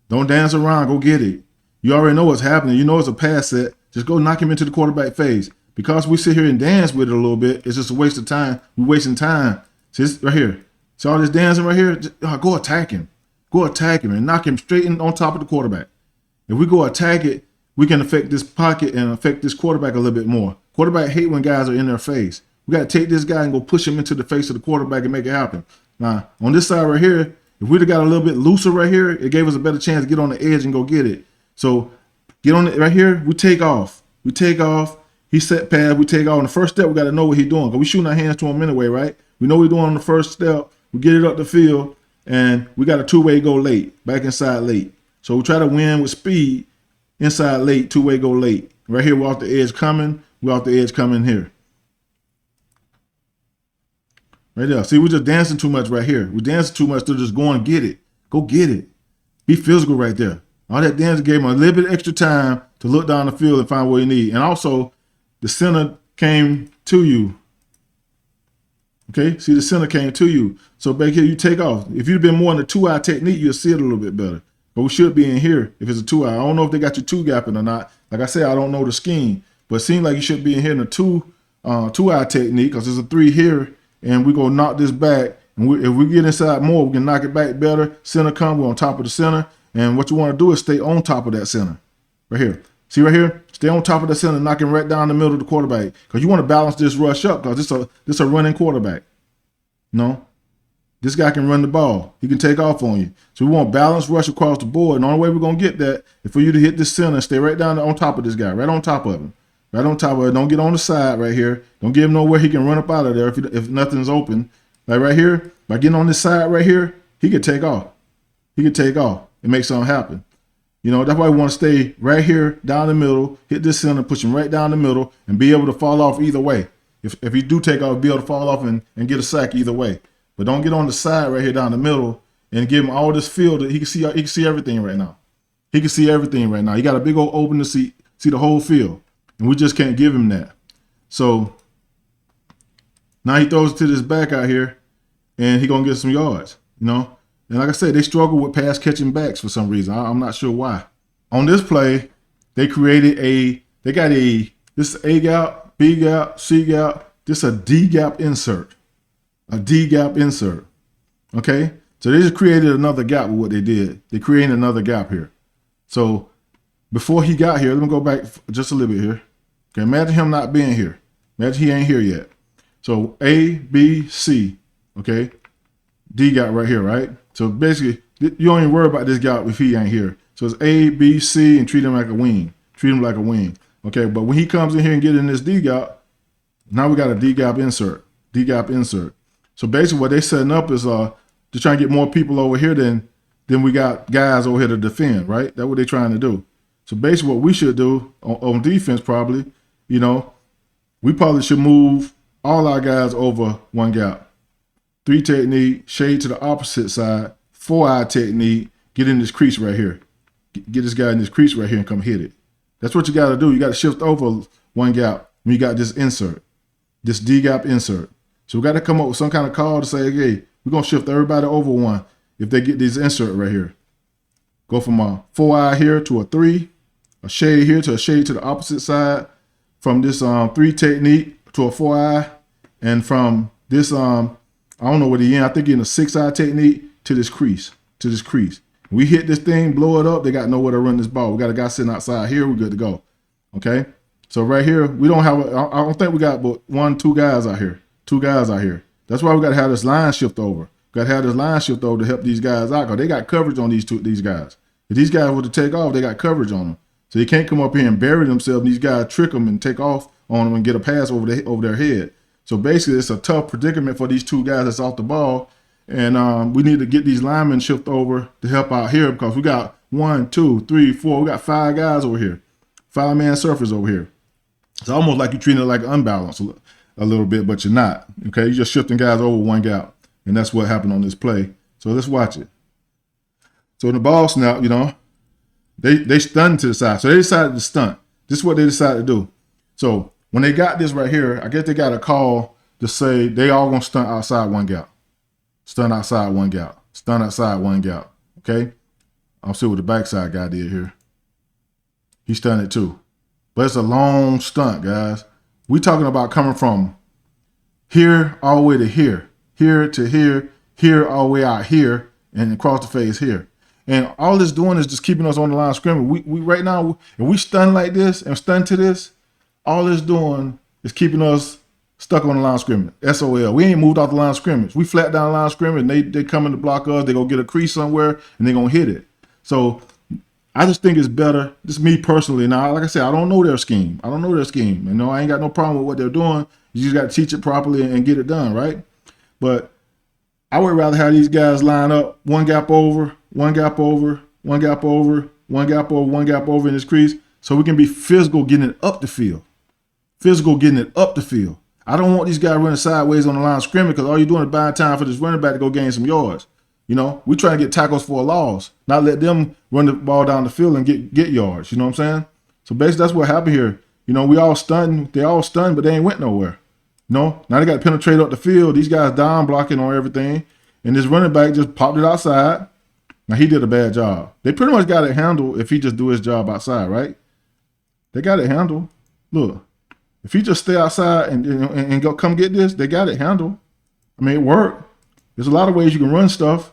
Don't dance around. Go get it. You already know what's happening. You know it's a pass set. Just go knock him into the quarterback phase. Because we sit here and dance with it a little bit, it's just a waste of time. We're wasting time. See this right here. See all this dancing right here? Just, go attack him. Go attack him and knock him straight in on top of the quarterback. If we go attack it, we can affect this pocket and affect this quarterback a little bit more. Quarterback hate when guys are in their face. We got to take this guy and go push him into the face of the quarterback and make it happen. Now, on this side right here, if we'd have got a little bit looser right here, it gave us a better chance to get on the edge and go get it. So get on it right here. We take off. We take off. He set pass. We take off. On the first step, we got to know what he's doing because we shooting our hands to him anyway, right? We know what we're doing on the first step. We get it up the field, and we got a two-way go late, back inside late. So we try to win with speed, inside late, two-way go late. Right here, we're off the edge coming. We're off the edge coming here. Right there. See, we're just dancing too much right here. We're dancing too much to just go and get it. Go get it. Be physical right there. All that dancing gave him a little bit extra time to look down the field and find what he need. And also, the center came to you. Okay? See, the center came to you. So back here, you take off. If you'd been more in the two-eye technique, you'll see it a little bit better. But we should be in here if it's a two-eye. I don't know if they got you two-gapping or not. Like I said, I don't know the scheme. But it seems like you should be in here in the two-eye technique because there's a three here. And we're going to knock this back. And if we get inside more, we can knock it back better. Center come, we're on top of the center. And what you want to do is stay on top of that center. Right here. See right here? Stay on top of the center, knocking right down the middle of the quarterback. Because you want to balance this rush up because this a running quarterback. No? This guy can run the ball. He can take off on you. So we want balanced rush across the board. And the only way we're going to get that is for you to hit this center and stay right down on top of this guy. Right on top of him. Right on top of it. Don't get on the side right here. Don't give him nowhere he can run up out of there if nothing's open. Like right here, by getting on this side right here, he could take off. He could take off and make something happen. You know, that's why we want to stay right here down the middle, hit this center, push him right down the middle, and be able to fall off either way. If he do take off, be able to fall off and get a sack either way. But don't get on the side right here down the middle and give him all this field that he can see everything right now. He can see everything right now. He got a big old open to see the whole field. And we just can't give him that. So now he throws it to this back out here, and he's going to get some yards, you know. And like I said, they struggle with pass catching backs for some reason. I'm not sure why. On this play, they created this is A gap, B gap, C gap. This is a D gap insert. A D gap insert. Okay? So they just created another gap with what they did. They created another gap here. So before he got here, let me go back just a little bit here. Okay, imagine him not being here. Imagine he ain't here yet. So A, B, C, okay? D got right here, right? So basically, you don't even worry about this guy if he ain't here. So it's A, B, C, and treat him like a wing. Treat him like a wing. Okay, but when he comes in here and get in this D gap, now we got a D gap insert. D gap insert. So basically what they setting up is to try and get more people over here than we got guys over here to defend, right? That's what they're trying to do. So basically what we should do on defense probably, you know, we probably should move all our guys over one gap. 3 technique, shade to the opposite side, 4-eye technique, get in this crease right here. Get this guy in this crease right here and come hit it. That's what you got to do. You got to shift over one gap when you got this insert, this D gap insert. So we got to come up with some kind of call to say, hey, we're going to shift everybody over one if they get this insert right here. Go from a 4-eye here to a 3, a shade here to a shade to the opposite side, from this 3 technique to a 4-eye, and from this I don't know what he in. I think he in a 6-eye technique to this crease, We hit this thing, blow it up. They got nowhere to run this ball. We got a guy sitting outside here. We're good to go. Okay. So right here, we don't have. I don't think we got but 2 guys out here. 2 guys out here. That's why we got to have this line shift over. Got to have this line shift over to help these guys out because they got coverage on these guys. If these guys were to take off, they got coverage on them. So they can't come up here and bury themselves. And these guys trick them and take off on them and get a pass over their head. So basically, it's a tough predicament for these 2 guys that's off the ball. And we need to get these linemen shift over to help out here because we got 1, 2, 3, 4. We got 5 guys over here. 5-man surface over here. It's almost like you're treating it like unbalanced a little bit, but you're not. Okay, you're just shifting guys over one gap, and that's what happened on this play. So let's watch it. So in the ball snap, they stunned to the side. So they decided to stunt. This is what they decided to do. So when they got this right here, I guess they got a call to say they all gonna stunt outside one gap. Stunt outside one gap. Stunt outside one gap. Okay? I'll see what the backside guy did here. He stunned it too. But it's a long stunt, guys. We talking about coming from here all the way to here. Here to here, here all the way out here, and across the face here. And all this doing is just keeping us on the line of scrimmage. We right now, if we stun like this and stun to this, all it's doing is keeping us stuck on the line of scrimmage. SOL. We ain't moved off the line of scrimmage. We flat down the line of scrimmage, and they come in to block us. They go get a crease somewhere, and they gonna hit it. So I just think it's better. Just me personally. Now, like I said, I don't know their scheme. I ain't got no problem with what they're doing. You just got to teach it properly and get it done, right? But I would rather have these guys line up one gap over, one gap over, one gap over, one gap over, one gap over in this crease, so we can be physical getting it up the field. I don't want these guys running sideways on the line of scrimmage, because all you're doing is buying time for this running back to go gain some yards. We trying to get tackles for a loss, not let them run the ball down the field and get yards. You know what I'm saying? So basically that's what happened here. We all stunned. They all stunned, but they ain't went nowhere. Now they got to penetrate up the field. These guys down blocking on everything. And this running back just popped it outside. Now he did a bad job. They pretty much got it handled if he just do his job outside, right? They got it handled. Look, if he just stay outside and go come get this, they got it handled. I mean, it worked. There's a lot of ways you can run stuff.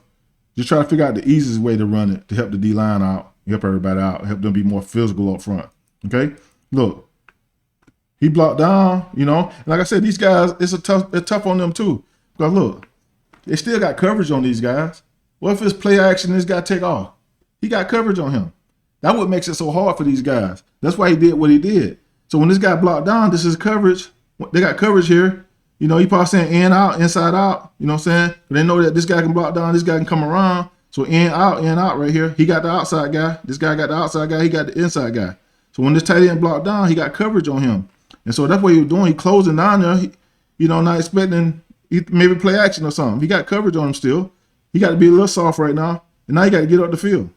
Just try to figure out the easiest way to run it to help the D-line out, help everybody out, help them be more physical up front. Okay? Look, he blocked down, and like I said, these guys, it's tough on them too. Because look, they still got coverage on these guys. What if it's play action and this guy take off? He got coverage on him. That's what makes it so hard for these guys. That's why he did what he did. So when this guy blocked down, this is coverage. They got coverage here. He probably saying in, out, inside, out. You know what I'm saying? But they know that this guy can block down, this guy can come around. So in, out right here. He got the outside guy. This guy got the outside guy. He got the inside guy. So when this tight end blocked down, he got coverage on him. And so that's what he was doing. He closing down there, not expecting maybe play action or something. He got coverage on him still. He got to be a little soft right now. And now he got to get up the field.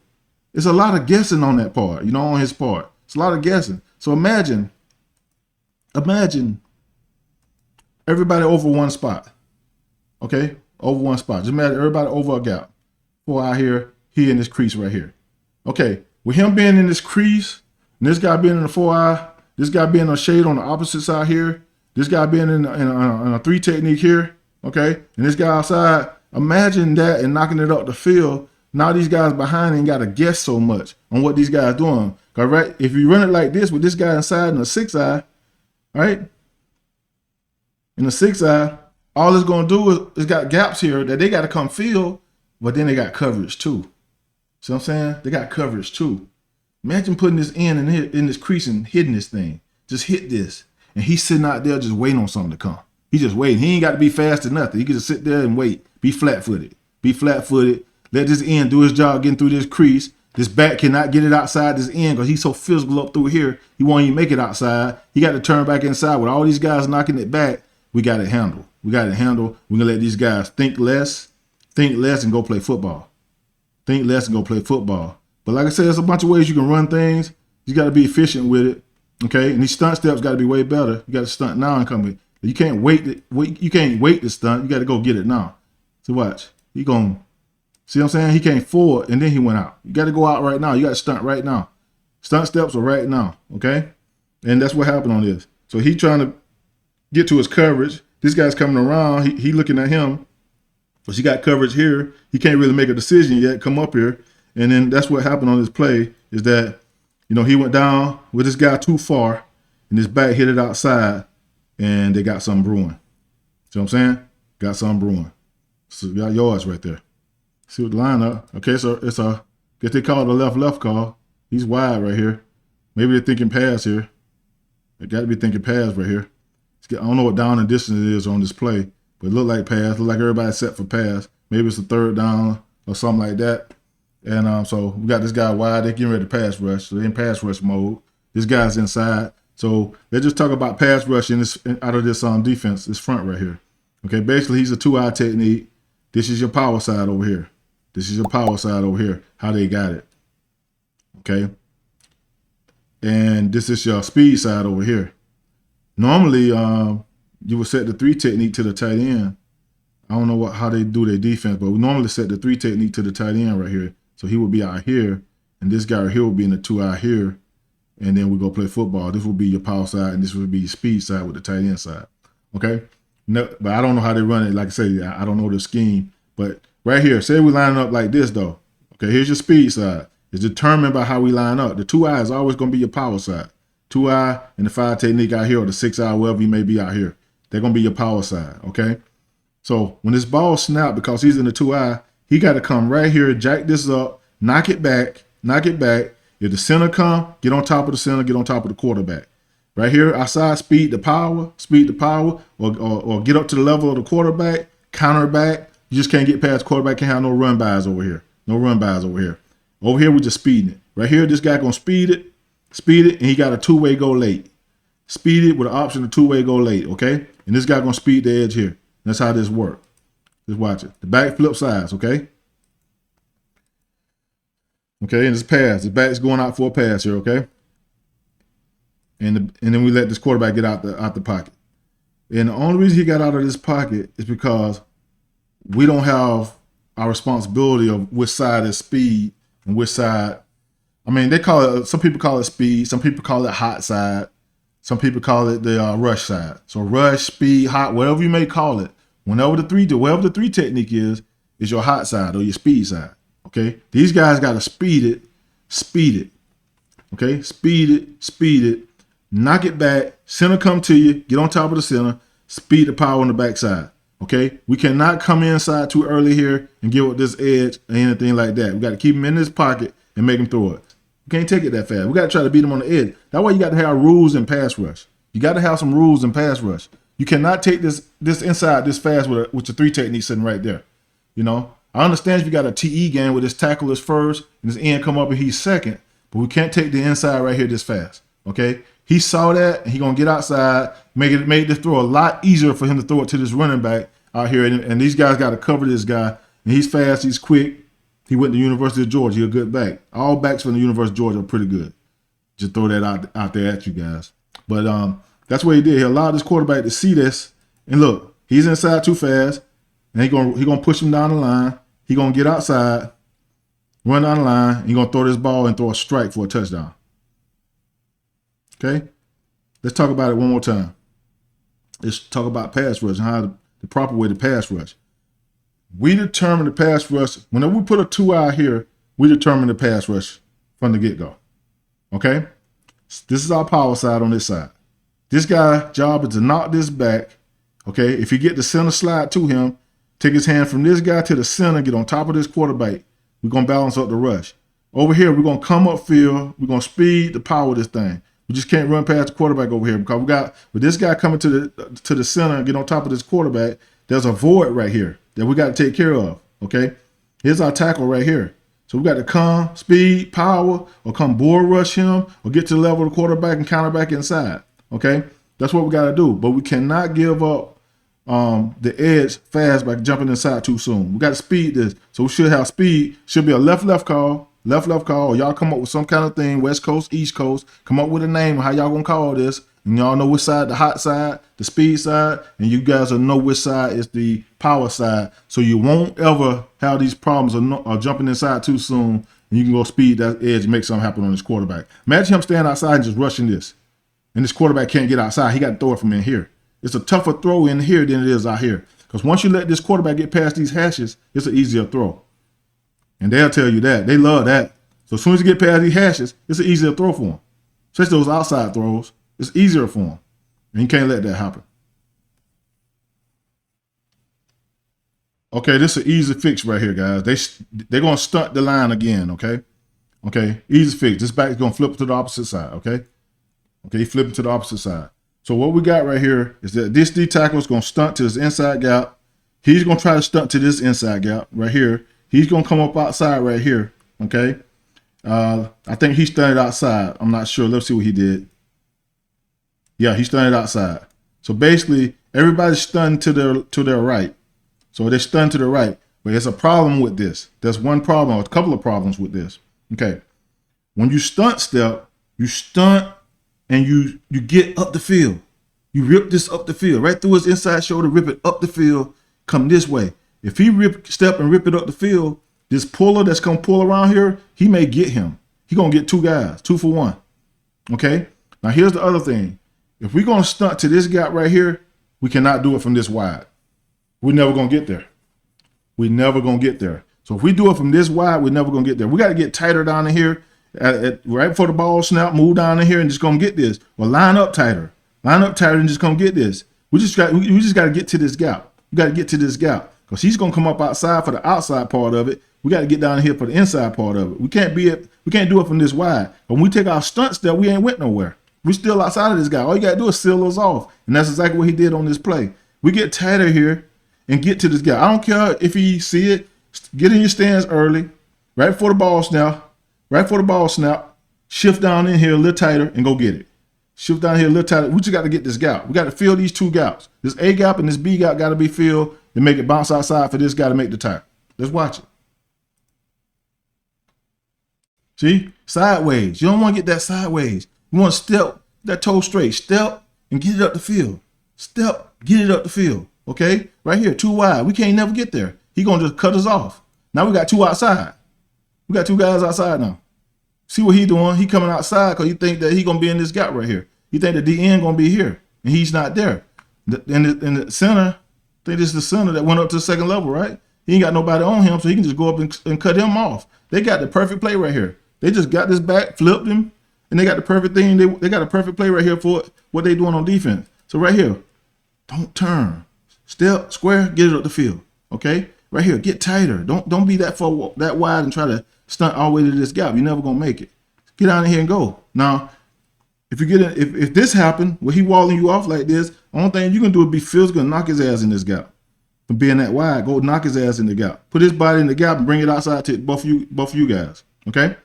It's a lot of guessing on that part, on his part. It's a lot of guessing. So imagine everybody over one spot. Okay? Over one spot. Just imagine everybody over a gap. 4 out here, he in this crease right here. Okay, with him being in this crease, and this guy being in the 4-eye, this guy being a shade on the opposite side here, this guy being in a 3 technique here, okay, and this guy outside, imagine that and knocking it up the field. Now these guys behind ain't got to guess so much on what these guys doing. Cause right, if you run it like this with this guy inside in the 6-eye, right, in the 6-eye, all it's going to do is it's got gaps here that they got to come fill, but then they got coverage too. See what I'm saying? They got coverage too. Imagine putting this in this crease and hitting this thing. Just hit this. And he's sitting out there just waiting on something to come. He just waiting. He ain't got to be fast or nothing. He can just sit there and wait. Be flat-footed. Let this end do his job getting through this crease. This back cannot get it outside this end because he's so physical up through here. He won't even make it outside. He got to turn back inside. With all these guys knocking it back, we got it handled. We're going to let these guys think less and go play football. But like I said, there's a bunch of ways you can run things. You got to be efficient with it. Okay? And these stunt steps got to be way better. You got to stunt now and come in. You can't wait to stunt. You got to go get it now. So watch. He going to see what I'm saying? He came forward and then he went out. You got to go out right now. You got to stunt right now. Stunt steps are right now. Okay? And that's what happened on this. So he trying to get to his coverage. This guy's coming around. He looking at him. But he got coverage here. He can't really make a decision yet. Come up here. And then that's what happened on this play is that, he went down with this guy too far and his back hit it outside and they got something brewing. See what I'm saying? Got something brewing. So we got yards right there. See what the lineup. Okay, so it's guess they call it a left call. He's wide right here. Maybe they're thinking pass here. They got to be thinking pass right here. I don't know what down and distance it is on this play, but it looked like pass. Look like everybody's set for pass. Maybe it's a 3rd down or something like that. And so we got this guy wide. They're getting ready to pass rush. So they're in pass rush mode. This guy's inside. So let's just talk about pass rush in this out of this defense, this front right here. Okay, basically he's a 2-eye technique. This is your power side over here. This is your power side over here. How they got it. Okay, and this is your speed side over here. Normally, you would set the 3 technique to the tight end. I don't know how they do their defense, but we normally set the 3 technique to the tight end right here. So he would be out here, and this guy right here would be in the 2-eye here, and then we go play football. This would be your power side, and this would be your speed side with the tight end side. Okay? No, but I don't know how they run it. Like I say, I don't know the scheme. But right here, say we line up like this, though. Okay, here's your speed side. It's determined by how we line up. The 2-eye is always going to be your power side. 2-eye and the 5 technique out here, or the 6-eye, wherever you may be out here. They're going to be your power side, okay? So when this ball snap, because he's in the 2-eye, he got to come right here, jack this up, knock it back, knock it back. If the center come, get on top of the center, get on top of the quarterback. Right here, outside, speed the power, or get up to the level of the quarterback, counter back. You just can't get past quarterback, can't have no run bys over here. No run bys over here. Over here, we're just speeding it. Right here, this guy going to speed it, and he got a 2-way go late. Speed it with an option of 2-way go late, okay? And this guy going to speed the edge here. That's how this works. Just watch it. The back flip sides, okay? Okay, and it's pass. The back's going out for a pass here, okay? And then we let this quarterback get out the pocket. And the only reason he got out of this pocket is because we don't have our responsibility of which side is speed and which side. I mean, they call it. Some people call it speed. Some people call it hot side. Some people call it the rush side. So rush, speed, hot, whatever you may call it. Wherever the 3 technique is your hot side or your speed side. Okay, these guys got to speed it. Okay, speed it, knock it back. Center come to you, get on top of the center, speed the power on the backside. Okay, we cannot come inside too early here and give up this edge or anything like that. We got to keep him in this pocket and make him throw it. We can't take it that fast. We got to try to beat him on the edge. That's why you got to have rules in pass rush. You got to have some rules in pass rush. You cannot take this inside this fast with your 3 technique sitting right there. You know, I understand if you got a TE game where this tackle is first and this end come up and he's second, but we can't take the inside right here this fast. Okay, he saw that and he gonna get outside, make this throw a lot easier for him to throw it to this running back out here. And these guys got to cover this guy. And he's fast, he's quick. He went to the University of Georgia. He's a good back. All backs from the University of Georgia are pretty good. Just throw that out there at you guys. But that's what he did. He allowed this quarterback to see this. And look, he's inside too fast. And he gonna push him down the line. He gonna get outside, run down the line, and he gonna throw this ball and throw a strike for a touchdown. Okay? Let's talk about it one more time. Let's talk about pass rush and how the proper way to pass rush. We determine the pass rush. Whenever we put a 2-eye here, we determine the pass rush from the get-go. Okay? This is our power side on this side. This guy's job is to knock this back. Okay? If you get the center slide to him, take his hand from this guy to the center, get on top of this quarterback. We're going to balance up the rush. Over here, we're going to come upfield. We're going to speed the power of this thing. We just can't run past the quarterback over here because with this guy coming to the center and get on top of this quarterback, there's a void right here that we got to take care of, okay? Here's our tackle right here. So we got to come, speed, power, or come bull rush him, or get to the level of the quarterback and counter back inside, okay? That's what we got to do. But we cannot give up the edge fast by jumping inside too soon. We got to speed this. So we should have speed. Should be a left call, or y'all come up with some kind of thing, West Coast, East Coast, come up with a name of how y'all going to call this. And y'all know which side, the hot side, the speed side, and you guys will know which side is the power side. So you won't ever have these problems of jumping inside too soon, and you can go speed that edge and make something happen on this quarterback. Imagine him standing outside and just rushing this, and this quarterback can't get outside. He got to throw it from in here. It's a tougher throw in here than it is out here. Because once you let this quarterback get past these hashes, it's an easier throw. And they'll tell you that. They love that. So as soon as you get past these hashes, it's an easier throw for them. Especially those outside throws. It's easier for them. And you can't let that happen. Okay, this is an easy fix right here, guys. They're going to stunt the line again, okay? Okay, easy fix. This back is going to flip to the opposite side, okay? Okay, flipping to the opposite side. So what we got right here is that this D tackle is going to stunt to his inside gap. He's going to try to stunt to this inside gap right here. He's going to come up outside right here, okay? I think he stunted outside. I'm not sure. Let's see what he did. Yeah, he's stunned outside. So basically, everybody's stunned to their right. So they're stunned to the right. But there's a problem with this. There's one problem, or a couple of problems with this. Okay. When you stunt step, you stunt and you get up the field. You rip this up the field, right through his inside shoulder, rip it up the field, come this way. If he step and rip it up the field, this puller that's going to pull around here, he may get him. He going to get two guys, 2 for 1. Okay? Now, here's the other thing. If we're going to stunt to this gap right here, we cannot do it from this wide. We're never going to get there. We're never going to get there. So if we do it from this wide, we're never going to get there. We got to get tighter down in here. Right before the ball snap, move down in here and just going to get this. Well, line up tighter. Line up tighter and just come get this. We just got to get to this gap. We got to get to this gap because he's going to come up outside for the outside part of it. We got to get down here for the inside part of it. We can't do it from this wide. But when we take our stunt step, we ain't went nowhere. We still outside of this guy. All you got to do is seal us off. And that's exactly what he did on this play. We get tighter here and get to this guy. I don't care if he see it. Get in your stands early, right before the ball snap. Right before the ball snap, shift down in here a little tighter and go get it. Shift down here a little tighter. We just got to get this gap. We got to fill these two gaps. This A gap and this B gap got to be filled and make it bounce outside for this guy to make the tackle. Let's watch it. See? Sideways. You don't want to get that sideways. You want to step that toe straight. Step and get it up the field. Step, get it up the field. Okay? Right here, too wide. We can't never get there. He going to just cut us off. Now we got two outside. We got two guys outside now. See what he doing? He coming outside because he think that he going to be in this gap right here. He think the DN going to be here, and he's not there. In the center, I think this is the center that went up to the second level, right? He ain't got nobody on him, so he can just go up and cut him off. They got the perfect play right here. They just got this back, flipped him, and they got the perfect thing. They got a perfect play right here for what they doing on defense. So right here, don't turn. Step, square, get it up the field, okay? Right here, get tighter. Don't be that wide and try to stunt all the way to this gap. You're never gonna make it. Get out of here and go. Now, if this happened, where he walling you off like this, only thing you can do is be physical and knock his ass in this gap. From being that wide, go knock his ass in the gap. Put his body in the gap and bring it outside to both of you guys. Okay?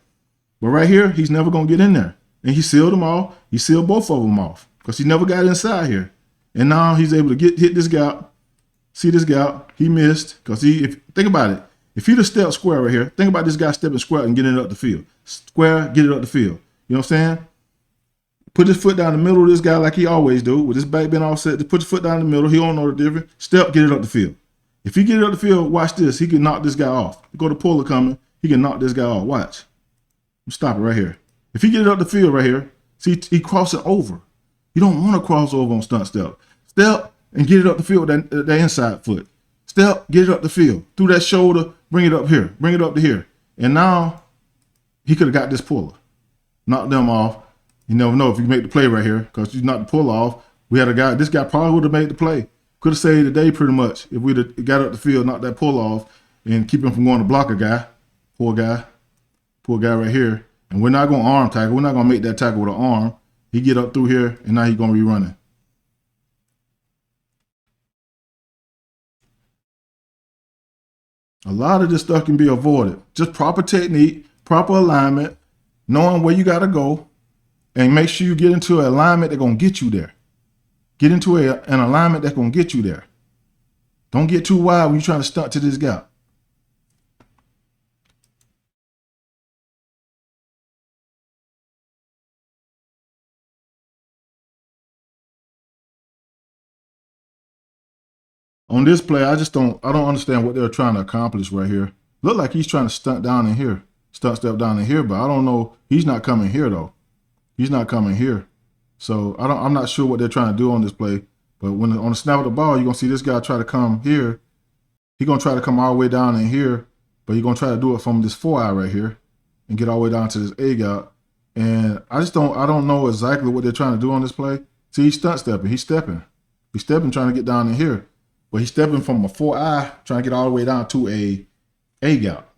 But right here, he's never gonna get in there. And he sealed them off. He sealed both of them off because he never got inside here. And now he's able to hit this gap. See this gap? He missed because think about it. If he'd have stepped square right here, think about this guy stepping square and getting it up the field. Square, get it up the field. You know what I'm saying? Put his foot down the middle of this guy like he always do, with his back being offset. Put your foot down the middle. He don't know the difference. Step, get it up the field. If he get it up the field, watch this. He can knock this guy off. Go to puller coming. He can knock this guy off. Watch. Stop it right here. If he get it up the field right here, see, he cross it over. You don't want to cross over on stunt step. Step and get it up the field with that inside foot. Step, get it up the field. Through that shoulder, bring it up here. Bring it up to here. And now he could have got this puller. Knocked them off. You never know if you make the play right here because you knocked the pull off. We had a guy, this guy probably would have made the play. Could have saved the day pretty much if we'd have got up the field, knocked that pull off, and keep him from going to block a guy. Poor guy right here. And we're not going to arm tackle. We're not going to make that tackle with an arm. He get up through here, and now he's going to be running. A lot of this stuff can be avoided. Just proper technique, proper alignment, knowing where you got to go, and make sure you get into an alignment that's going to get you there. Get into an alignment that's going to get you there. Don't get too wide when you're trying to stunt to this gap. On this play, I don't understand what they're trying to accomplish right here. Look like he's trying to stunt down in here, stunt step down in here, but I don't know. He's not coming here though. He's not coming here. So I'm not sure what they're trying to do on this play. But when on the snap of the ball, you're gonna see this guy try to come here. He's gonna try to come all the way down in here, but he's gonna try to do it from this 4-eye right here and get all the way down to this A gap. And I don't know exactly what they're trying to do on this play. See, he's stunt stepping. He's stepping trying to get down in here. But he's stepping from a 4-eye, trying to get all the way down to a gap.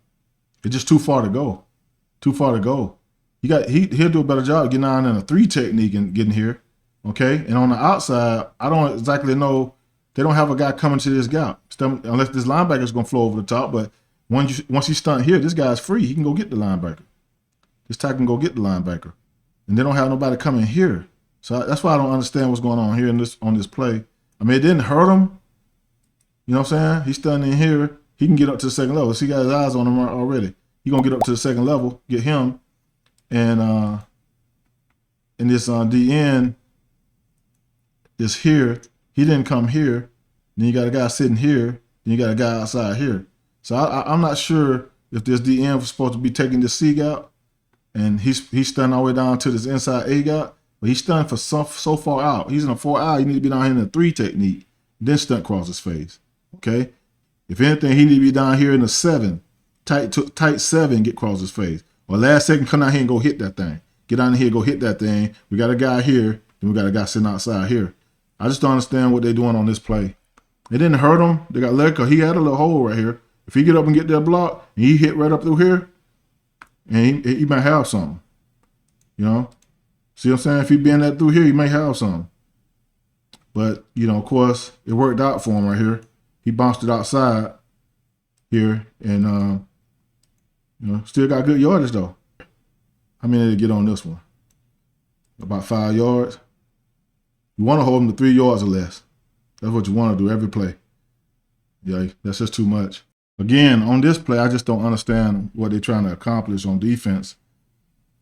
It's just too far to go. Too far to go. He'll do a better job getting down in a 3 technique and getting here. Okay? And on the outside, I don't exactly know. They don't have a guy coming to this gap. Unless this linebacker is going to flow over the top. But once he's stunned here, this guy's free. He can go get the linebacker. This tackle can go get the linebacker. And they don't have nobody coming here. So that's why I don't understand what's going on here on this play. I mean, it didn't hurt him. You know what I'm saying? He's standing here. He can get up to the second level. So he got his eyes on him already. He gonna get up to the second level, get him, and in this DN is here. He didn't come here. Then you got a guy sitting here. Then you got a guy outside here. So I'm not sure if this DN was supposed to be taking this C gap, and he's stunned all the way down to this inside A gap, but he's stunned for so far out. He's in a 4 out. You need to be down here in a 3 technique, then stunt cross his face. Okay. If anything, he need to be down here in a 7, tight 7, get across his face. Or last second, come down here and go hit that thing. Get down here, go hit that thing. We got a guy here, and we got a guy sitting outside here. I just don't understand what they're doing on this play. It didn't hurt him. They got lucky because he had a little hole right here. If he get up and get that block, and he hit right up through here, and he might have something. You know? See what I'm saying? If he bend that through here, he may have something. But, you know, of course, it worked out for him right here. He bounced it outside here, and you know, still got good yardage though. How many did he get on this one? About 5 yards. You want to hold him to 3 yards or less. That's what you want to do every play. Yeah, that's just too much. Again, on this play, I just don't understand what they're trying to accomplish on defense.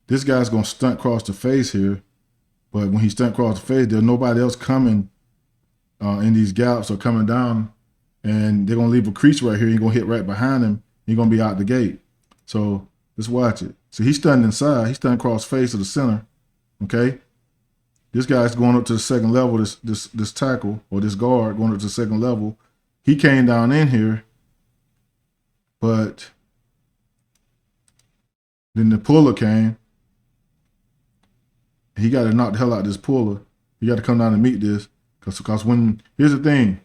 This guy's going to stunt cross the face here, but when he stunt cross the face, there's nobody else coming in these gaps or coming down, and they're going to leave a crease right here. You're going to hit right behind him. You're going to be out the gate. So let's watch it. So he's stunned inside. He's stunned cross face to the center. Okay. This guy's going up to the second level, this tackle or this guard going up to the second level. He came down in here, but then the puller came. He got to knock the hell out of this puller. He got to come down and meet this. Because when, here's the thing,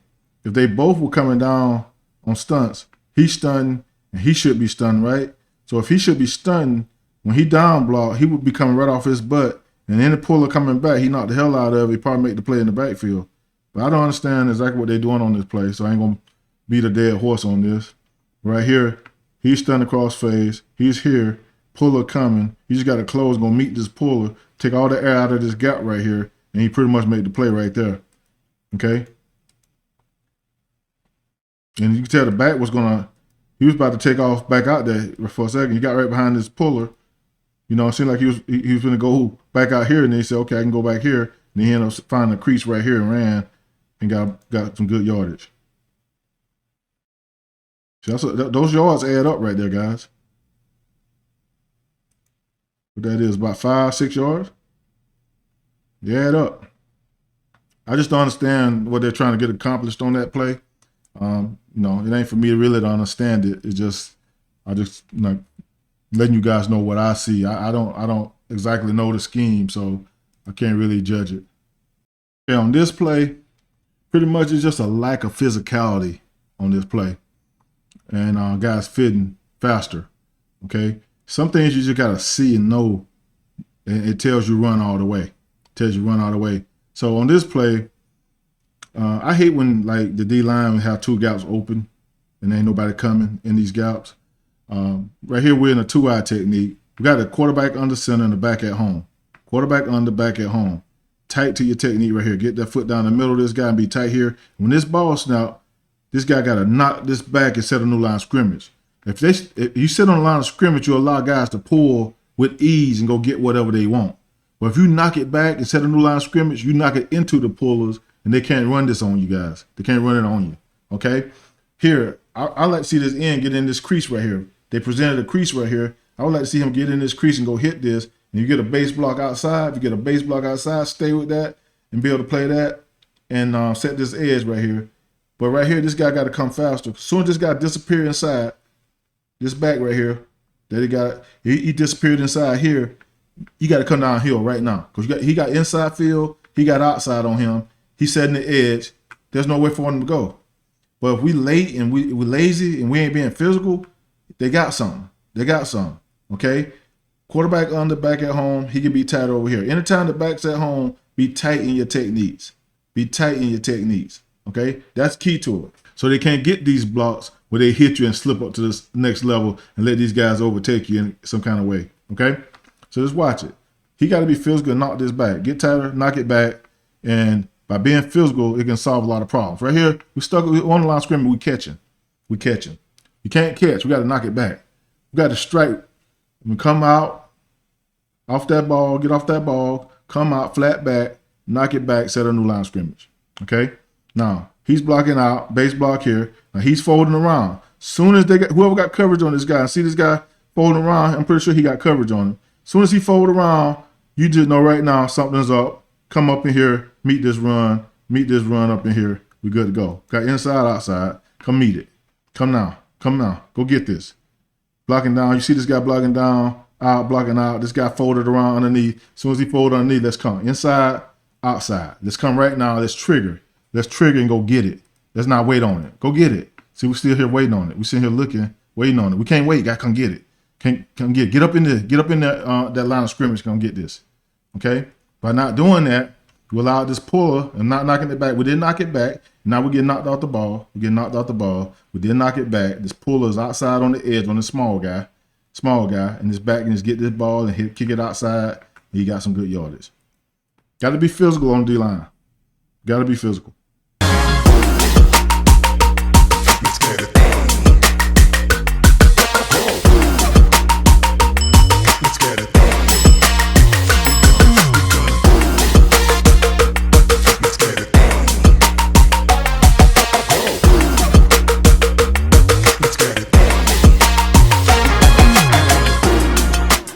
if they both were coming down on stunts, he's stunned and he should be stunned, right? So if he should be stunned, when he down block, he would be coming right off his butt. And then the puller coming back, he knocked the hell out of it. He probably make the play in the backfield. But I don't understand exactly what they're doing on this play, so I ain't going to beat a dead horse on this. Right here, he's stunned across phase. He's here. Puller coming. He just got to close, going to meet this puller, take all the air out of this gap right here, and he pretty much made the play right there. Okay? And you can tell the back was going to, he was about to take off back out there for a second. He got right behind this puller. You know, it seemed like he was going to go back out here, and then he said, okay, I can go back here. And then he ended up finding a crease right here and ran and got some good yardage. So those yards add up right there, guys. What that is, about 5-6 yards? They add up. I just don't understand what they're trying to get accomplished on that play. You know, it ain't for me to really to understand it. It's just, I just like letting you guys know what I see. I don't exactly know the scheme, so I can't really judge it. Okay, on this play, pretty much it's just a lack of physicality on this play. And guys fitting faster, okay? Some things you just got to see and know, and it tells you run all the way. It tells you run all the way. So on this play, I hate when like the D-line have 2 gaps open and ain't nobody coming in these gaps. Right here, we're in a 2-eye technique. We got a quarterback under center and the back at home. Quarterback under, back at home. Tight to your technique right here. Get that foot down the middle of this guy and be tight here. When this ball snap, this guy got to knock this back and set a new line of scrimmage. If you sit on the line of scrimmage, you allow guys to pull with ease and go get whatever they want. But if you knock it back and set a new line of scrimmage, you knock it into the pullers, and they can't run this on you guys. They can't run it on you, okay? Here, I like to see this end get in this crease right here. They presented a crease right here. I would like to see him get in this crease and go hit this. And you get a base block outside. If you get a base block outside, stay with that and be able to play that and set this edge right here. But right here, this guy got to come faster. As soon as this guy disappeared inside, this back right here, that he disappeared inside here, you got to come downhill right now. Because he got inside field, he got outside on him. He's setting the edge. There's no way for him to go. But if we late and we're lazy and we ain't being physical, they got something. They got something, okay? Quarterback under, back at home, he can be tight over here. Anytime the back's at home, be tight in your techniques. Be tight in your techniques, okay? That's key to it. So they can't get these blocks where they hit you and slip up to this next level and let these guys overtake you in some kind of way, okay? So just watch it. He got to be physical and knock this back. Get tighter, knock it back. And by being physical, it can solve a lot of problems. Right here, we stuck on the line of scrimmage, we catching. We catching. You can't catch. We got to knock it back. We got to strike. We come out off that ball, get off that ball, come out, flat back, knock it back, set a new line of scrimmage. Okay? Now, he's blocking out, base block here. Now, he's folding around. Soon as whoever got coverage on this guy, see this guy folding around, I'm pretty sure he got coverage on him. Soon as he fold around, you just know right now something's up. Come up in here, meet this run up in here. We good to go. Got inside, outside. Come meet it. Come now. Go get this. Blocking down. You see this guy blocking down, out, blocking out. This guy folded around underneath. As soon as he folded underneath, let's come. Inside, outside. Let's come right now. Let's trigger. Let's trigger and go get it. Let's not wait on it. Go get it. See, we're still here waiting on it. We're sitting here looking, waiting on it. We can't wait. Gotta come get it. Come get it. Get up in there. Get up in that line of scrimmage. Come get this. Okay? By not doing that, we allowed this puller and not knocking it back. We didn't knock it back. Now we're getting knocked out the ball. We did knock it back. This puller is outside on the edge on the small guy, and this back and just get this ball and kick it outside. And he got some good yardage. Got to be physical on the D-line. Got to be physical.